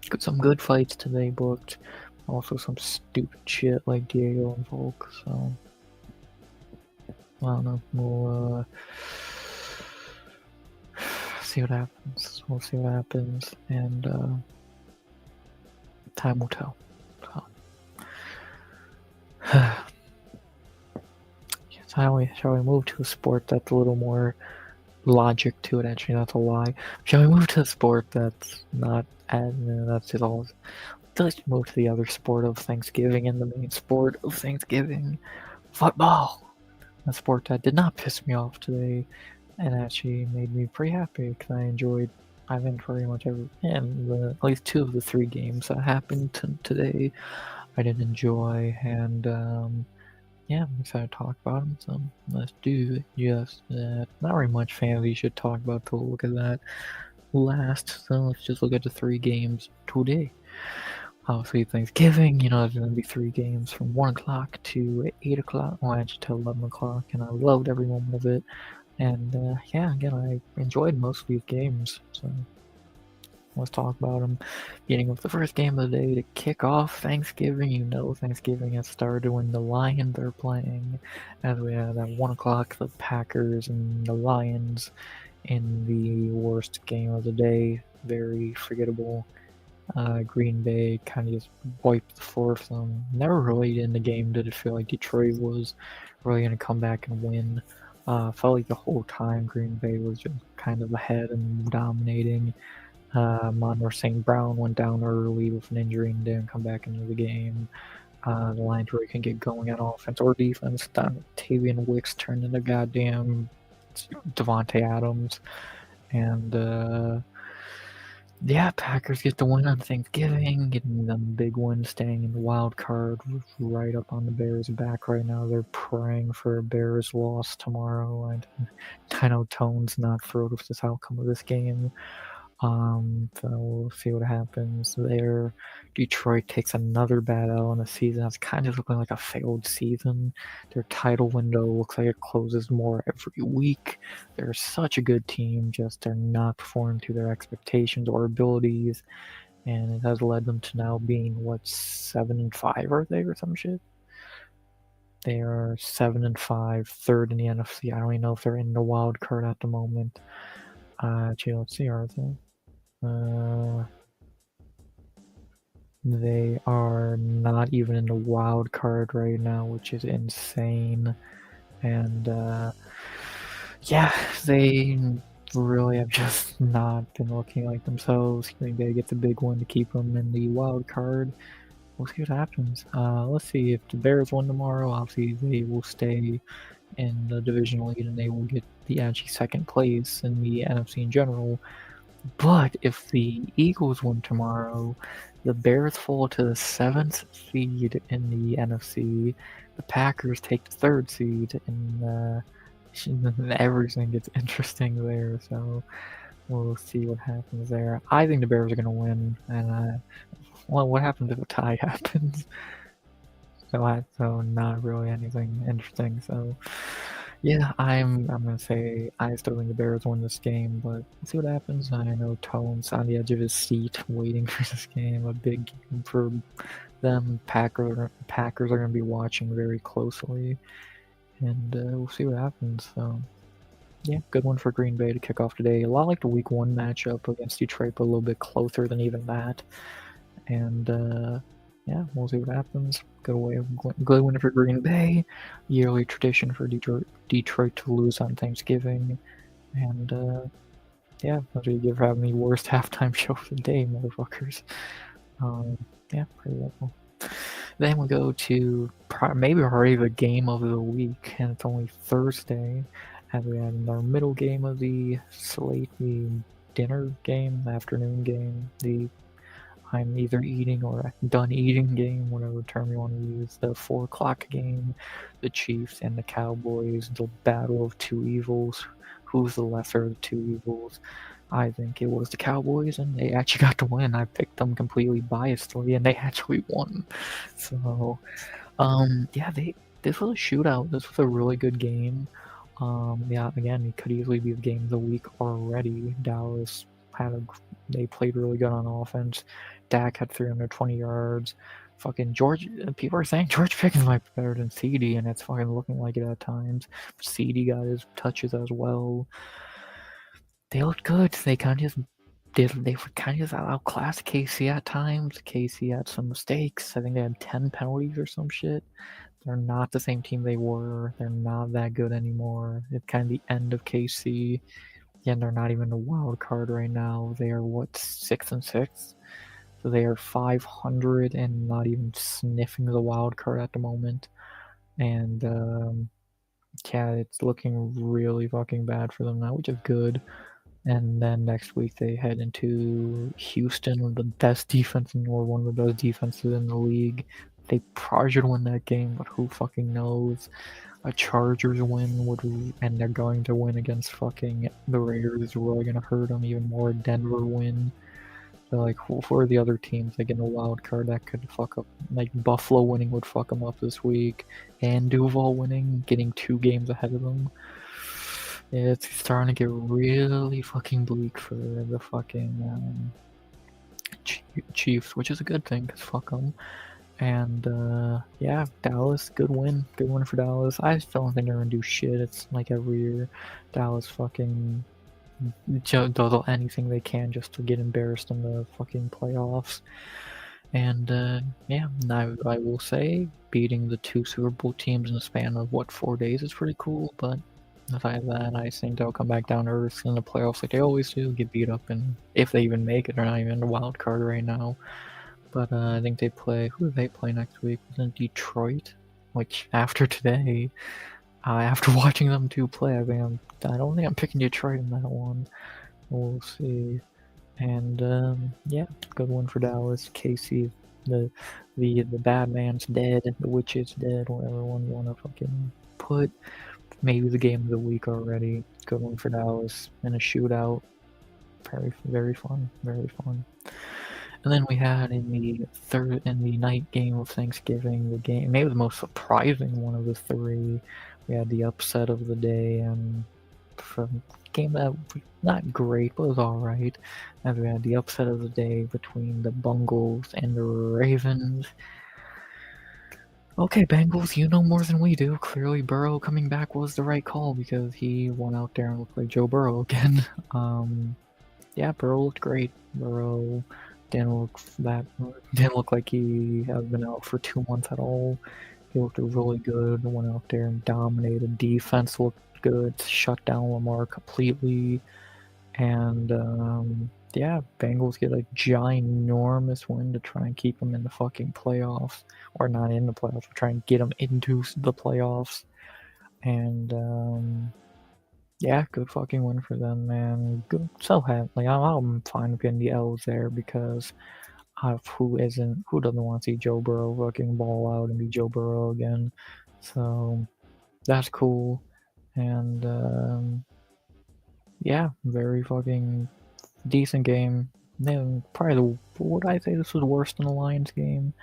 got some good fights today booked. Also some stupid shit like Diego and Volk. So I don't know. We'll see what happens. We'll see what happens, and time will tell. So. Shall we move to a sport that's a little more logic to it? Actually, that's a lie. Shall we move to a sport that's not as that's it all? Let's move to the other sport of Thanksgiving and the main sport of Thanksgiving, football. A sport that did not piss me off today, and actually made me pretty happy because I enjoyed. I think pretty much at least 2 of the 3 games that happened today. I did enjoy, and yeah, I'm excited to talk about them. So let's do it. Yes, not very much fantasy should talk about. To look at that last. So let's just look at the 3 games today. obviously Thanksgiving, you know, there's gonna be 3 games from 1 o'clock to 8 o'clock, well, actually till 11 o'clock, and I loved every moment of it. And yeah, again, I enjoyed most of these games, so let's talk about them. Beginning with the first game of the day to kick off Thanksgiving. You know Thanksgiving has started when the Lions are playing, as we have at 1 o'clock the Packers and the Lions in the worst game of the day. Very forgettable. Green Bay kind of just wiped the floor with them. Never really in the game did it feel like Detroit was really going to come back and win. Felt like the whole time Green Bay was just kind of ahead and dominating. Monroe St. Brown went down early with an injury and didn't come back into the game. The Lions really can get going on offense or defense. Tavian Wicks turned into goddamn Devontae Adams. And yeah, Packers get the win on Thanksgiving, getting them big win, staying in the wild card, right up on the Bears' back right now. They're praying for a Bears loss tomorrow. And I know Tone's not thrilled with this outcome of this game. So we'll see what happens there. Detroit takes another bad L in the season. It's kind of looking like a failed season. Their title window looks like it closes more every week. They're such a good team, just they're not performing to their expectations or abilities, and it has led them to now being what 7-5 are they or some shit? They are 7-5, third in the NFC. I don't even know if they're in the wild card at the moment. Actually, let's see, are they? They are not even in the wild card right now, which is insane. And yeah, they really have just not been looking like themselves. Green Bay gets a big one to keep them in the wild card. We'll see what happens. Let's see if the Bears win tomorrow. Obviously, they will stay in the division lead and they will get the actually second place in the NFC in general. But if the Eagles win tomorrow, the Bears fall to the 7th seed in the NFC. The Packers take the 3rd seed, and everything gets interesting there. So we'll see what happens there. I think the Bears are going to win, and well, what happens if a tie happens? So not really anything interesting. So yeah, I'm gonna say I still think the Bears win this game, but let's see what happens. I know Tone's on the edge of his seat waiting for this game, a big game for them. Packers are gonna be watching very closely, and we'll see what happens. So yeah, good one for Green Bay to kick off today. A lot like the Week 1 matchup against Detroit, but a little bit closer than even that. And yeah, we'll see what happens. Good win for Green Bay. Yearly tradition for Detroit to lose on Thanksgiving. And yeah, that's what you give having the worst halftime show of the day, motherfuckers. Yeah, pretty level. Then we go to maybe already the game of the week, and it's only Thursday, as we had our middle game of the slate, the dinner game, the afternoon game, the I'm either eating or done eating game, whatever term you want to use. The 4 o'clock game, the Chiefs and the Cowboys, the battle of two evils. Who's the lesser of the two evils? I think it was the Cowboys, and they actually got to win. I picked them completely biasedly, and they actually won. So, yeah, this was a shootout. This was a really good game. Yeah, again, it could easily be the game of the week already. Dallas they played really good on offense. Dak had 320 yards. Fucking people are saying George Pickens might be better than CD, and it's fucking looking like it at times. CD got his touches as well. They looked good. They kind of just outclassed KC at times. KC had some mistakes. I think they had 10 penalties or some shit. They're not the same team they were. They're not that good anymore. It's kind of the end of KC. Again, they're not even a wild card right now. They are 6-6. So they are 500 and not even sniffing the wild card at the moment. And yeah, it's looking really fucking bad for them now, which is good. And then next week they head into Houston, the best defense or one of the best defenses in the league. They probably should win that game, but who fucking knows? A Chargers win and they're going to win against fucking the Raiders is really gonna hurt them even more. Denver win. So like, who are the other teams like in the wild card that could fuck up? Like Buffalo winning would fuck them up this week, and Duval winning, getting 2 games ahead of them. It's starting to get really fucking bleak for the fucking Chiefs, which is a good thing because fuck them. And yeah, Dallas, good win for Dallas. I still don't think they're gonna do shit. It's like every year, Dallas fucking does anything they can just to get embarrassed in the fucking playoffs. And yeah, I will say beating the 2 Super Bowl teams in the span of what 4 days is pretty cool. But aside of that, I think they'll come back down to earth in the playoffs like they always do, get beat up, and if they even make it, they're not even in the wild card right now. But I think they play. Who do they play next week? Isn't it Detroit? Which after today, after watching them 2 play, I don't think I'm picking Detroit in that one. We'll see. And yeah, good one for Dallas. Casey, the bad man's dead. The witch is dead. Whatever one you want to fucking put. Maybe the game of the week already. Good one for Dallas in a shootout. Very fun. Very fun. And then we had in the night game of Thanksgiving, the game maybe the most surprising one of the 3. We had the upset of the day, and from game that was not great, but was all right. And we had the upset of the day between the Bengals and the Ravens. Okay, Bengals, you know more than we do. Clearly, Burrow coming back was the right call because he went out there and looked like Joe Burrow again. Yeah, Burrow looked great. Burrow didn't look like he had been out for 2 months at all. He looked really good. Went out there and dominated. Defense looked good. Shut down Lamar completely. And yeah, Bengals get a ginormous win to try and keep them in the fucking playoffs, or not in the playoffs, but try and get them into the playoffs. And yeah, good fucking win for them, man. Good. So happy. I'm fine with getting the L's there because who doesn't want to see Joe Burrow fucking ball out and be Joe Burrow again? So that's cool. And yeah, very fucking decent game. Then probably would I say this was worse than the Lions game?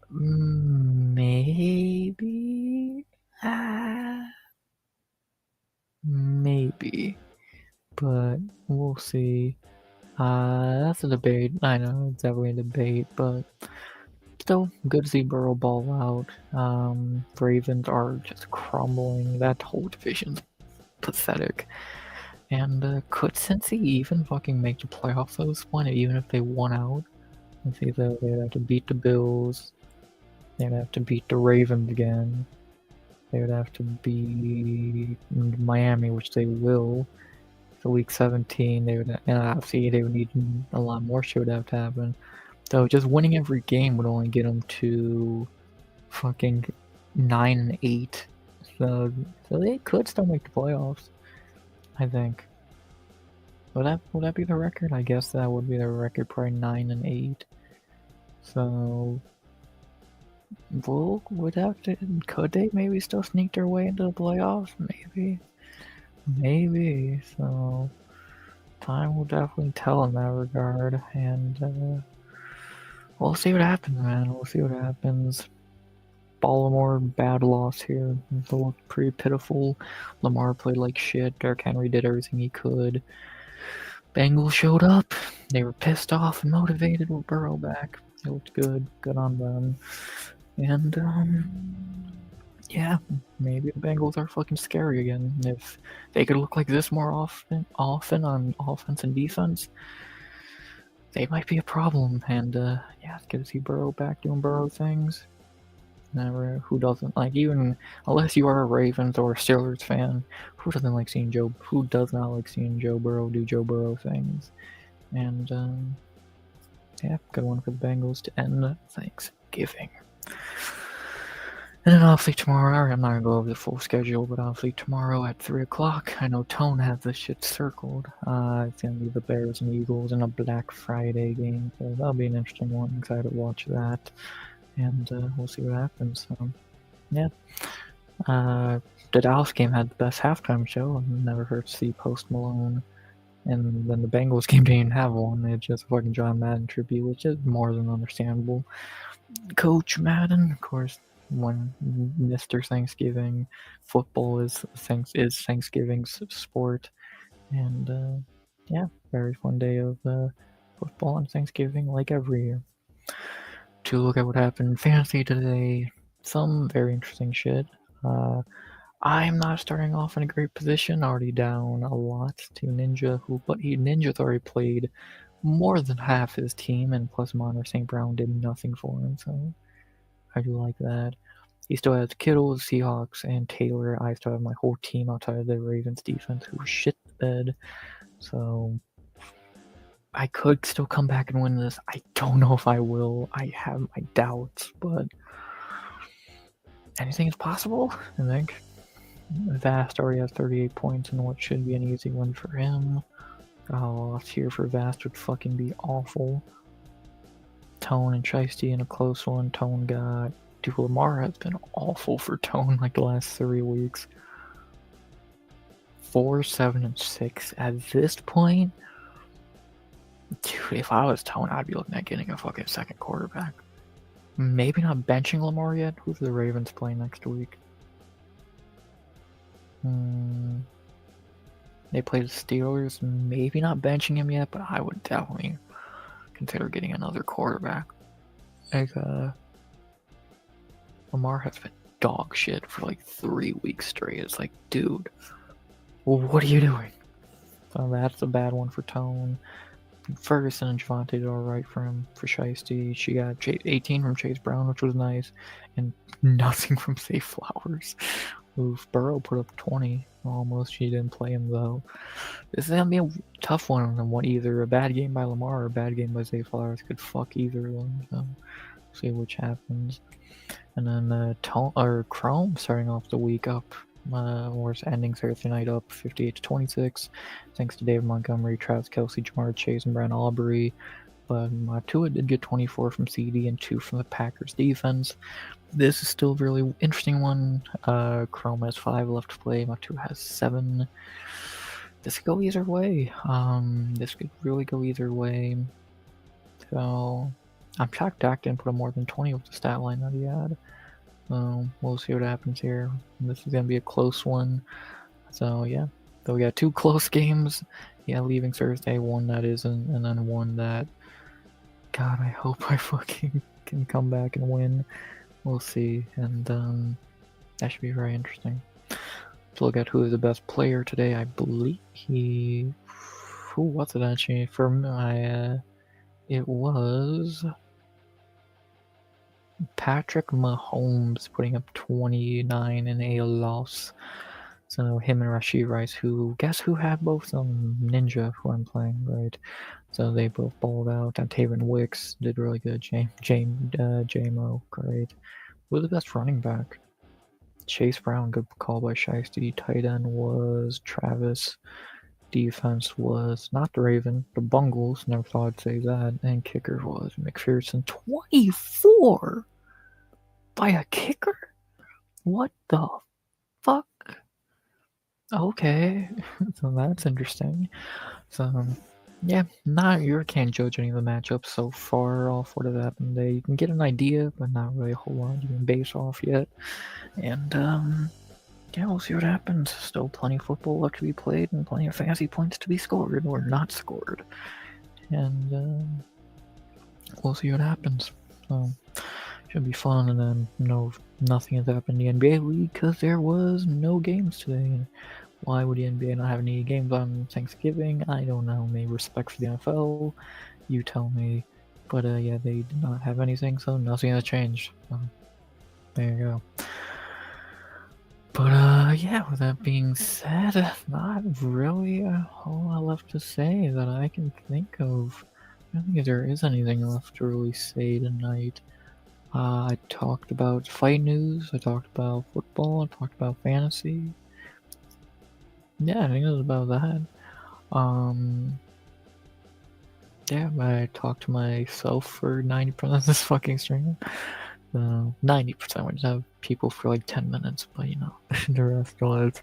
Maybe. Maybe. But we'll see. That's a debate. I know, it's definitely a debate, but still good to see Burrow ball out. Ravens are just crumbling. That whole division's pathetic. And could Cincy even fucking make the playoffs at this point, even if they won out? Let's see, they'd have to beat the Bills. They'd have to beat the Ravens again. They would have to beat Miami, which they will. For week 17, and obviously they would need a lot more shit would have to happen. So just winning every game would only get them to fucking 9-8. So they could still make the playoffs, I think. Would that be the record? I guess that would be the record, probably 9-8. So could they maybe still sneak their way into the playoffs? Maybe. So time will definitely tell in that regard, and we'll see what happens, man. We'll see what happens. Baltimore, bad loss here. It looked pretty pitiful. Lamar played like shit. Derrick Henry did everything he could. Bengals showed up. They were pissed off and motivated with Burrow back. It looked good. Good on them. And yeah, maybe the Bengals are fucking scary again. If they could look like this more often on offense and defense, they might be a problem. And yeah, it's good to see Burrow back doing Burrow things. Never, who doesn't like, even unless you are a Ravens or a Steelers fan, who does not like seeing Joe Burrow do Joe Burrow things? And yeah, good one for the Bengals to end Thanksgiving. And then obviously tomorrow, I'm not gonna go over the full schedule, but obviously tomorrow at 3 o'clock, I know Tone has this shit circled. It's gonna be the Bears and Eagles in a Black Friday game, so that'll be an interesting one. I'm excited to watch that. And we'll see what happens. Yeah. The Dallas game had the best halftime show. Never heard to see Post Malone And then the Bengals game didn't have one. It's just a fucking John Madden tribute, which is more than understandable. Coach Madden, of course, when Mr. Thanksgiving, football is Thanksgiving's sport, and yeah, very fun day of football on Thanksgiving, like every year. To look at what happened in fantasy today, some very interesting shit. I'm not starting off in a great position, already down a lot to Ninja, but Ninja's already played more than half his team, and plus Monter St. Brown did nothing for him, so I do like that. He still has Kittle, Seahawks, and Taylor. I still have my whole team outside of the Ravens defense who shit the bed, so I could still come back and win this. I don't know if I will. I have my doubts, but anything is possible, I think. Vast already has 38 points in what should be an easy win for him. A loss here for Vast would fucking be awful. Tone and Shiesty in a close one. Tone got... Dude, Lamar has been awful for Tone like the last 3 weeks. 4, 7, and 6. At this point, dude, if I was Tone, I'd be looking at getting a fucking second quarterback. Maybe not benching Lamar yet. Who's the Ravens playing next week? They play the Steelers. Maybe not benching him yet, but I would definitely consider getting another quarterback. Like, Lamar has been dog shit for like 3 weeks straight. It's like, dude, what are you doing? So that's a bad one for Tone. Ferguson and Javonte did alright for him. For Shiesty, she got 18 from Chase Brown, which was nice, and nothing from Zay Flowers. Oof, Burrow put up 20 almost. She didn't play him though. This is gonna be a tough one on them. Either a bad game by Lamar or a bad game by Zay Flowers could fuck either of them. So see which happens. And then Chrome starting off the week up. Or ending Thursday night up 58-26, thanks to David Montgomery, Travis Kelce, Jamar Chase, and Brandon Aubrey. But Tua did get 24 from CD and 2 from the Packers defense. This is still a really interesting one. Chrome has 5 left to play. Tua has 7. This could go either way. This could really go either way. So I'm shocked Dak didn't put up more than 20 with the stat line that he had. We'll see what happens here. This is going to be a close one. So, yeah. So we got 2 close games. Yeah, leaving Thursday. One that isn't, and then one that... God, I hope I fucking can come back and win. We'll see. And, that should be very interesting. To look at who is the best player today, I believe he... Who was it actually? For my... it was... Patrick Mahomes putting up 29 in a loss. So him and Rashid Rice, who guess who had both Ninja, who I'm playing, right? So they both balled out. And Taven Wicks did really good. JMO, great. Who's the best running back? Chase Brown, good call by Shiesty. Tight end was Travis. Defense was not the Raven, the Bungles. Never thought I'd say that. And kicker was McPherson. 24 by a kicker? What the fuck? Okay, so that's interesting. So yeah, you can't judge any of the matchups so far off what has happened today. You can get an idea, but not really a whole lot you can base off yet. And yeah, we'll see what happens. Still plenty of football left to be played and plenty of fantasy points to be scored or not scored. And we'll see what happens. So should be fun. And then nothing has happened in the NBA league because there was no games today. Why would the NBA not have any games on Thanksgiving? I don't know. Maybe respect for the NFL. You tell me. But yeah, they did not have anything, so nothing has changed. So, there you go. But yeah, with that being said, not really a whole lot left to say that I can think of. I don't think there is anything left to really say tonight. I talked about fight news, I talked about football, I talked about fantasy. Yeah, I think it was about that. Yeah, I talked to myself for 90% of this fucking stream. 90%, we just have people for like 10 minutes, but you know, the rest was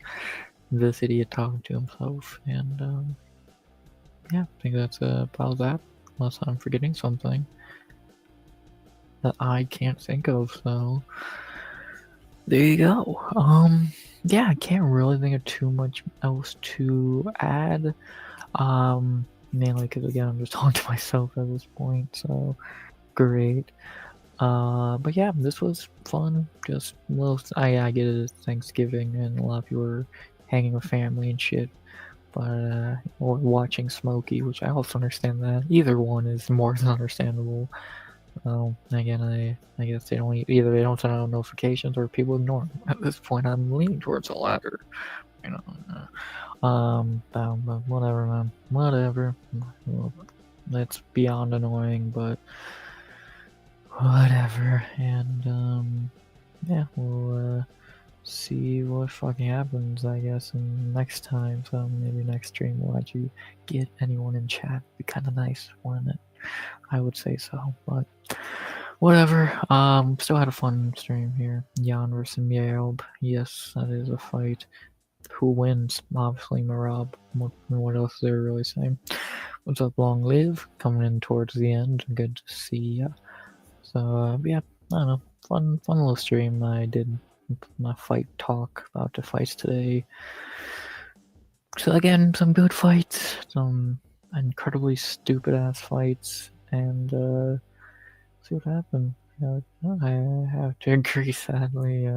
this idiot talking to himself. And yeah, I think that's about that. Unless I'm forgetting something that I can't think of. So there you go. Yeah, I can't really think of too much else to add. Mainly because again, I'm just talking to myself at this point. So great. But yeah, this was fun. Just I get it, it's Thanksgiving, and a lot of people are hanging with family and shit. But or watching Smokey, which I also understand that. Either one is more than understandable. Again, I guess either they don't send out notifications or people ignore them. At this point, I'm leaning towards the latter. You know. But whatever, man. Whatever. It's beyond annoying, but whatever. And yeah, we'll see what fucking happens, I guess, in next time. So maybe next stream we'll actually get anyone in chat. It'd be kind of nice, wouldn't it? I would say so, but whatever. Still had a fun stream here. Jan versus Mjalb. Yes, that is a fight. Who wins? Obviously Marab. What else is there really saying? What's up, Long Live? Coming in towards the end. Good to see ya. So yeah, I don't know. Fun little stream. I did my fight talk about the fights today. So again, some good fights, some incredibly stupid ass fights, and see what happened. I have to agree, sadly.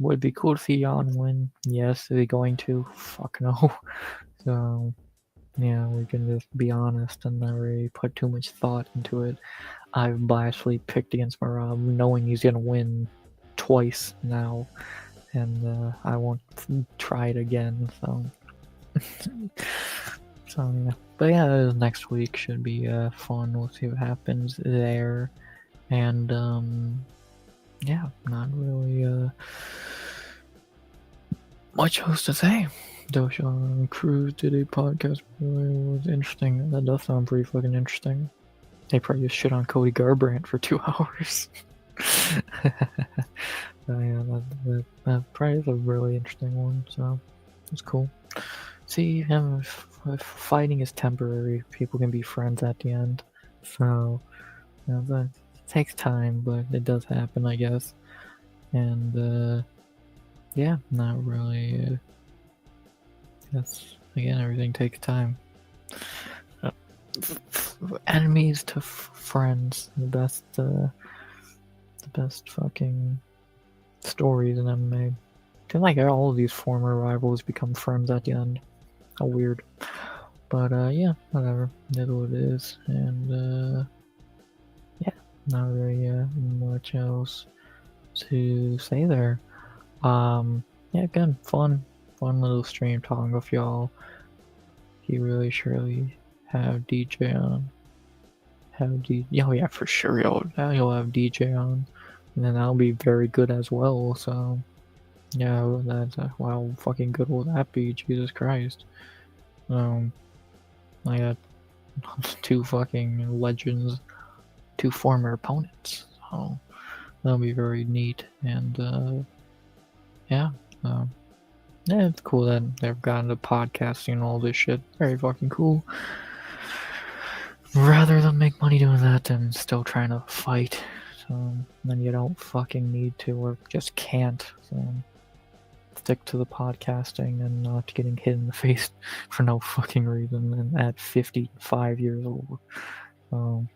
Would be cool to see Jan win. Yes, is he going to? Fuck no. So yeah, we can just be honest and not really put too much thought into it. I've biasly picked against Marab, knowing he's gonna win twice now, and I won't try it again. So, so yeah. But yeah, next week should be fun. We'll see what happens there, and yeah, not really much else to say. Doshan Cruz did a podcast. It was interesting. That does sound pretty fucking interesting. They probably just shit on Cody Garbrandt for 2 hours. Yeah, that probably is a really interesting one. So it's cool. See, him if fighting is temporary, people can be friends at the end. So that takes time, but it does happen, I guess. And yeah, not really. That's again, everything takes time. Enemies to friends, the best fucking stories in MMA. I feel like all of these former rivals become friends at the end. How weird. But yeah, whatever. It is what it is. And yeah, not really much else to say there. Yeah, again, fun little stream talking with y'all. You really surely have DJ on. Oh yeah, for sure you'll have DJ on, and then that'll be very good as well. So yeah, that's how fucking good will that be? Jesus Christ. I got 2 fucking legends, 2 former opponents. So that'll be very neat. And yeah, yeah, it's cool that they've gotten to podcasting and all this shit. Very fucking cool. Rather than make money doing that than still trying to fight. So then you don't fucking need to or just can't. So stick to the podcasting and not getting hit in the face for no fucking reason and at 55 years old. So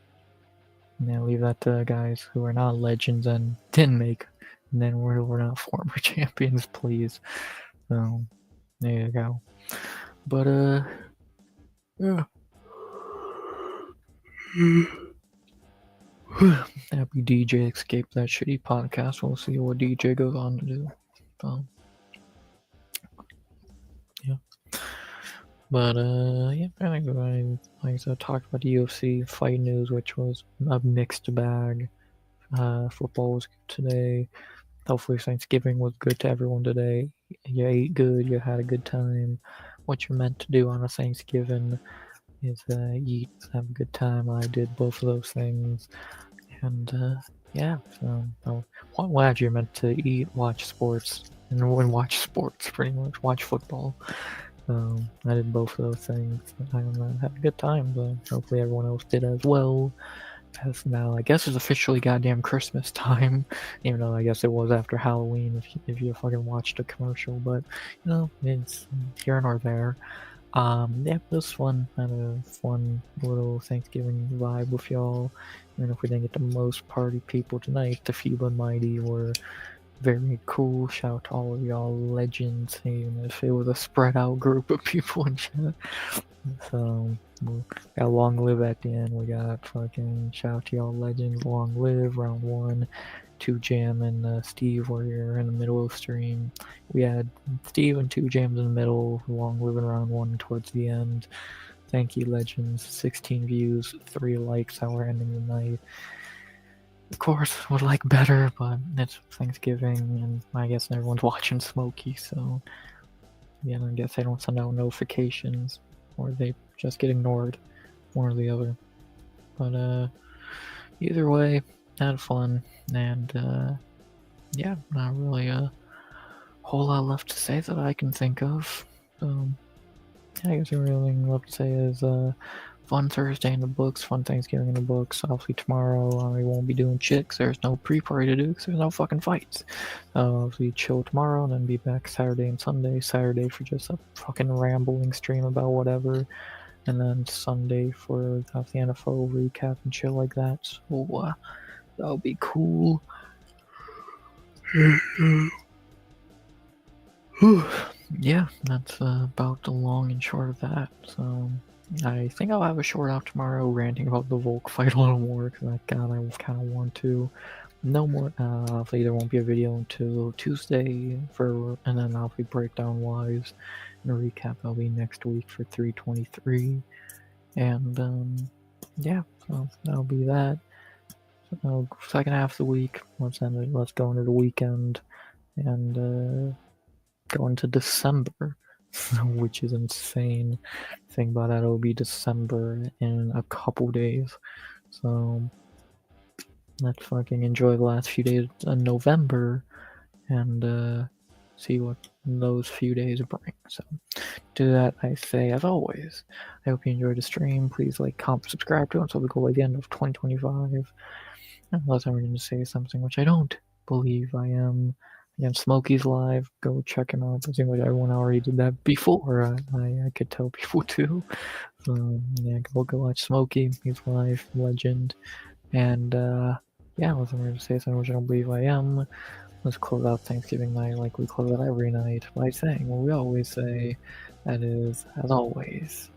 yeah, leave that to guys who are not legends and didn't make, and then we're not former champions, please. So there you go. But yeah. Happy DJ escaped that shitty podcast. We'll see what DJ goes on to do. Yeah. But yeah, I think like I said, talked about the UFC fight news, which was a mixed bag. Football was good today. Hopefully Thanksgiving was good to everyone today. You ate good, you had a good time. What you're meant to do on a Thanksgiving is eat, have a good time. I did both of those things. And yeah, so what actually you're meant to eat, watch sports, and watch sports pretty much, watch football. I did both of those things. I had a good time, but hopefully everyone else did as well. As now, I guess it's officially goddamn Christmas time, even though I guess it was after Halloween if you fucking watched the commercial, but you know, it's here nor there. Yeah, it was fun. Had a fun little Thanksgiving vibe with y'all. Even if we didn't get the most party people tonight, the few but mighty were very cool. Shout out to all of y'all legends, even if it was a spread out group of people in chat. So we got long live at the end. We got fucking shout out to y'all legends, long live round one. 2Jam and Steve were here in the middle of the stream. We had Steve and 2Jams in the middle, long living round one towards the end. Thank you, legends. 16 views, 3 likes. How we're ending the night. Of course, would like better, but it's Thanksgiving, and I guess everyone's watching Smokey, so yeah, I guess they don't send out notifications, or they just get ignored, one or the other. But either way, had fun, and yeah, not really a whole lot left to say that I can think of. I guess the real thing left to say is fun Thursday in the books, fun Thanksgiving in the books. Obviously tomorrow we won't be doing shit 'cause there's no pre-party to do because there's no fucking fights. We chill tomorrow and then be back Saturday and Sunday. Saturday for just a fucking rambling stream about whatever, and then Sunday for the NFL recap and shit like that. So that'll be cool. Yeah, that's about the long and short of that. So I think I'll have a short out tomorrow ranting about the Volk fight a little more because I kind of want to. No more. Obviously, there won't be a video until Tuesday and then I'll be breakdown wise and a recap. I'll be next week for 323, and yeah, so that'll be that. So, second half of the week. Let's end it. Let's go into the weekend and go into December, which is insane. Think about that, it'll be December in a couple days. So let's fucking enjoy the last few days of November and see what those few days bring. So to that I say, as always, I hope you enjoyed the stream. Please like, comment, subscribe to it so we go by the end of 2025. Unless I'm going to say something, which I don't believe I am. Again, Smokey's live. Go check him out. It seems like everyone already did that before. I could tell people too. So yeah, go watch Smokey. He's live, legend. And yeah, unless I'm going to say something which I don't believe I am, let's close out Thanksgiving night like we close out every night by saying what we always say. That is, as always,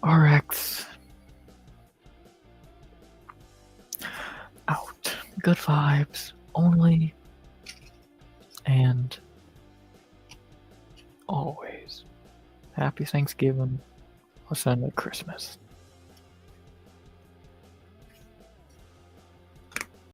RX out. Good vibes only and always. Happy Thanksgiving. Let's end at Christmas.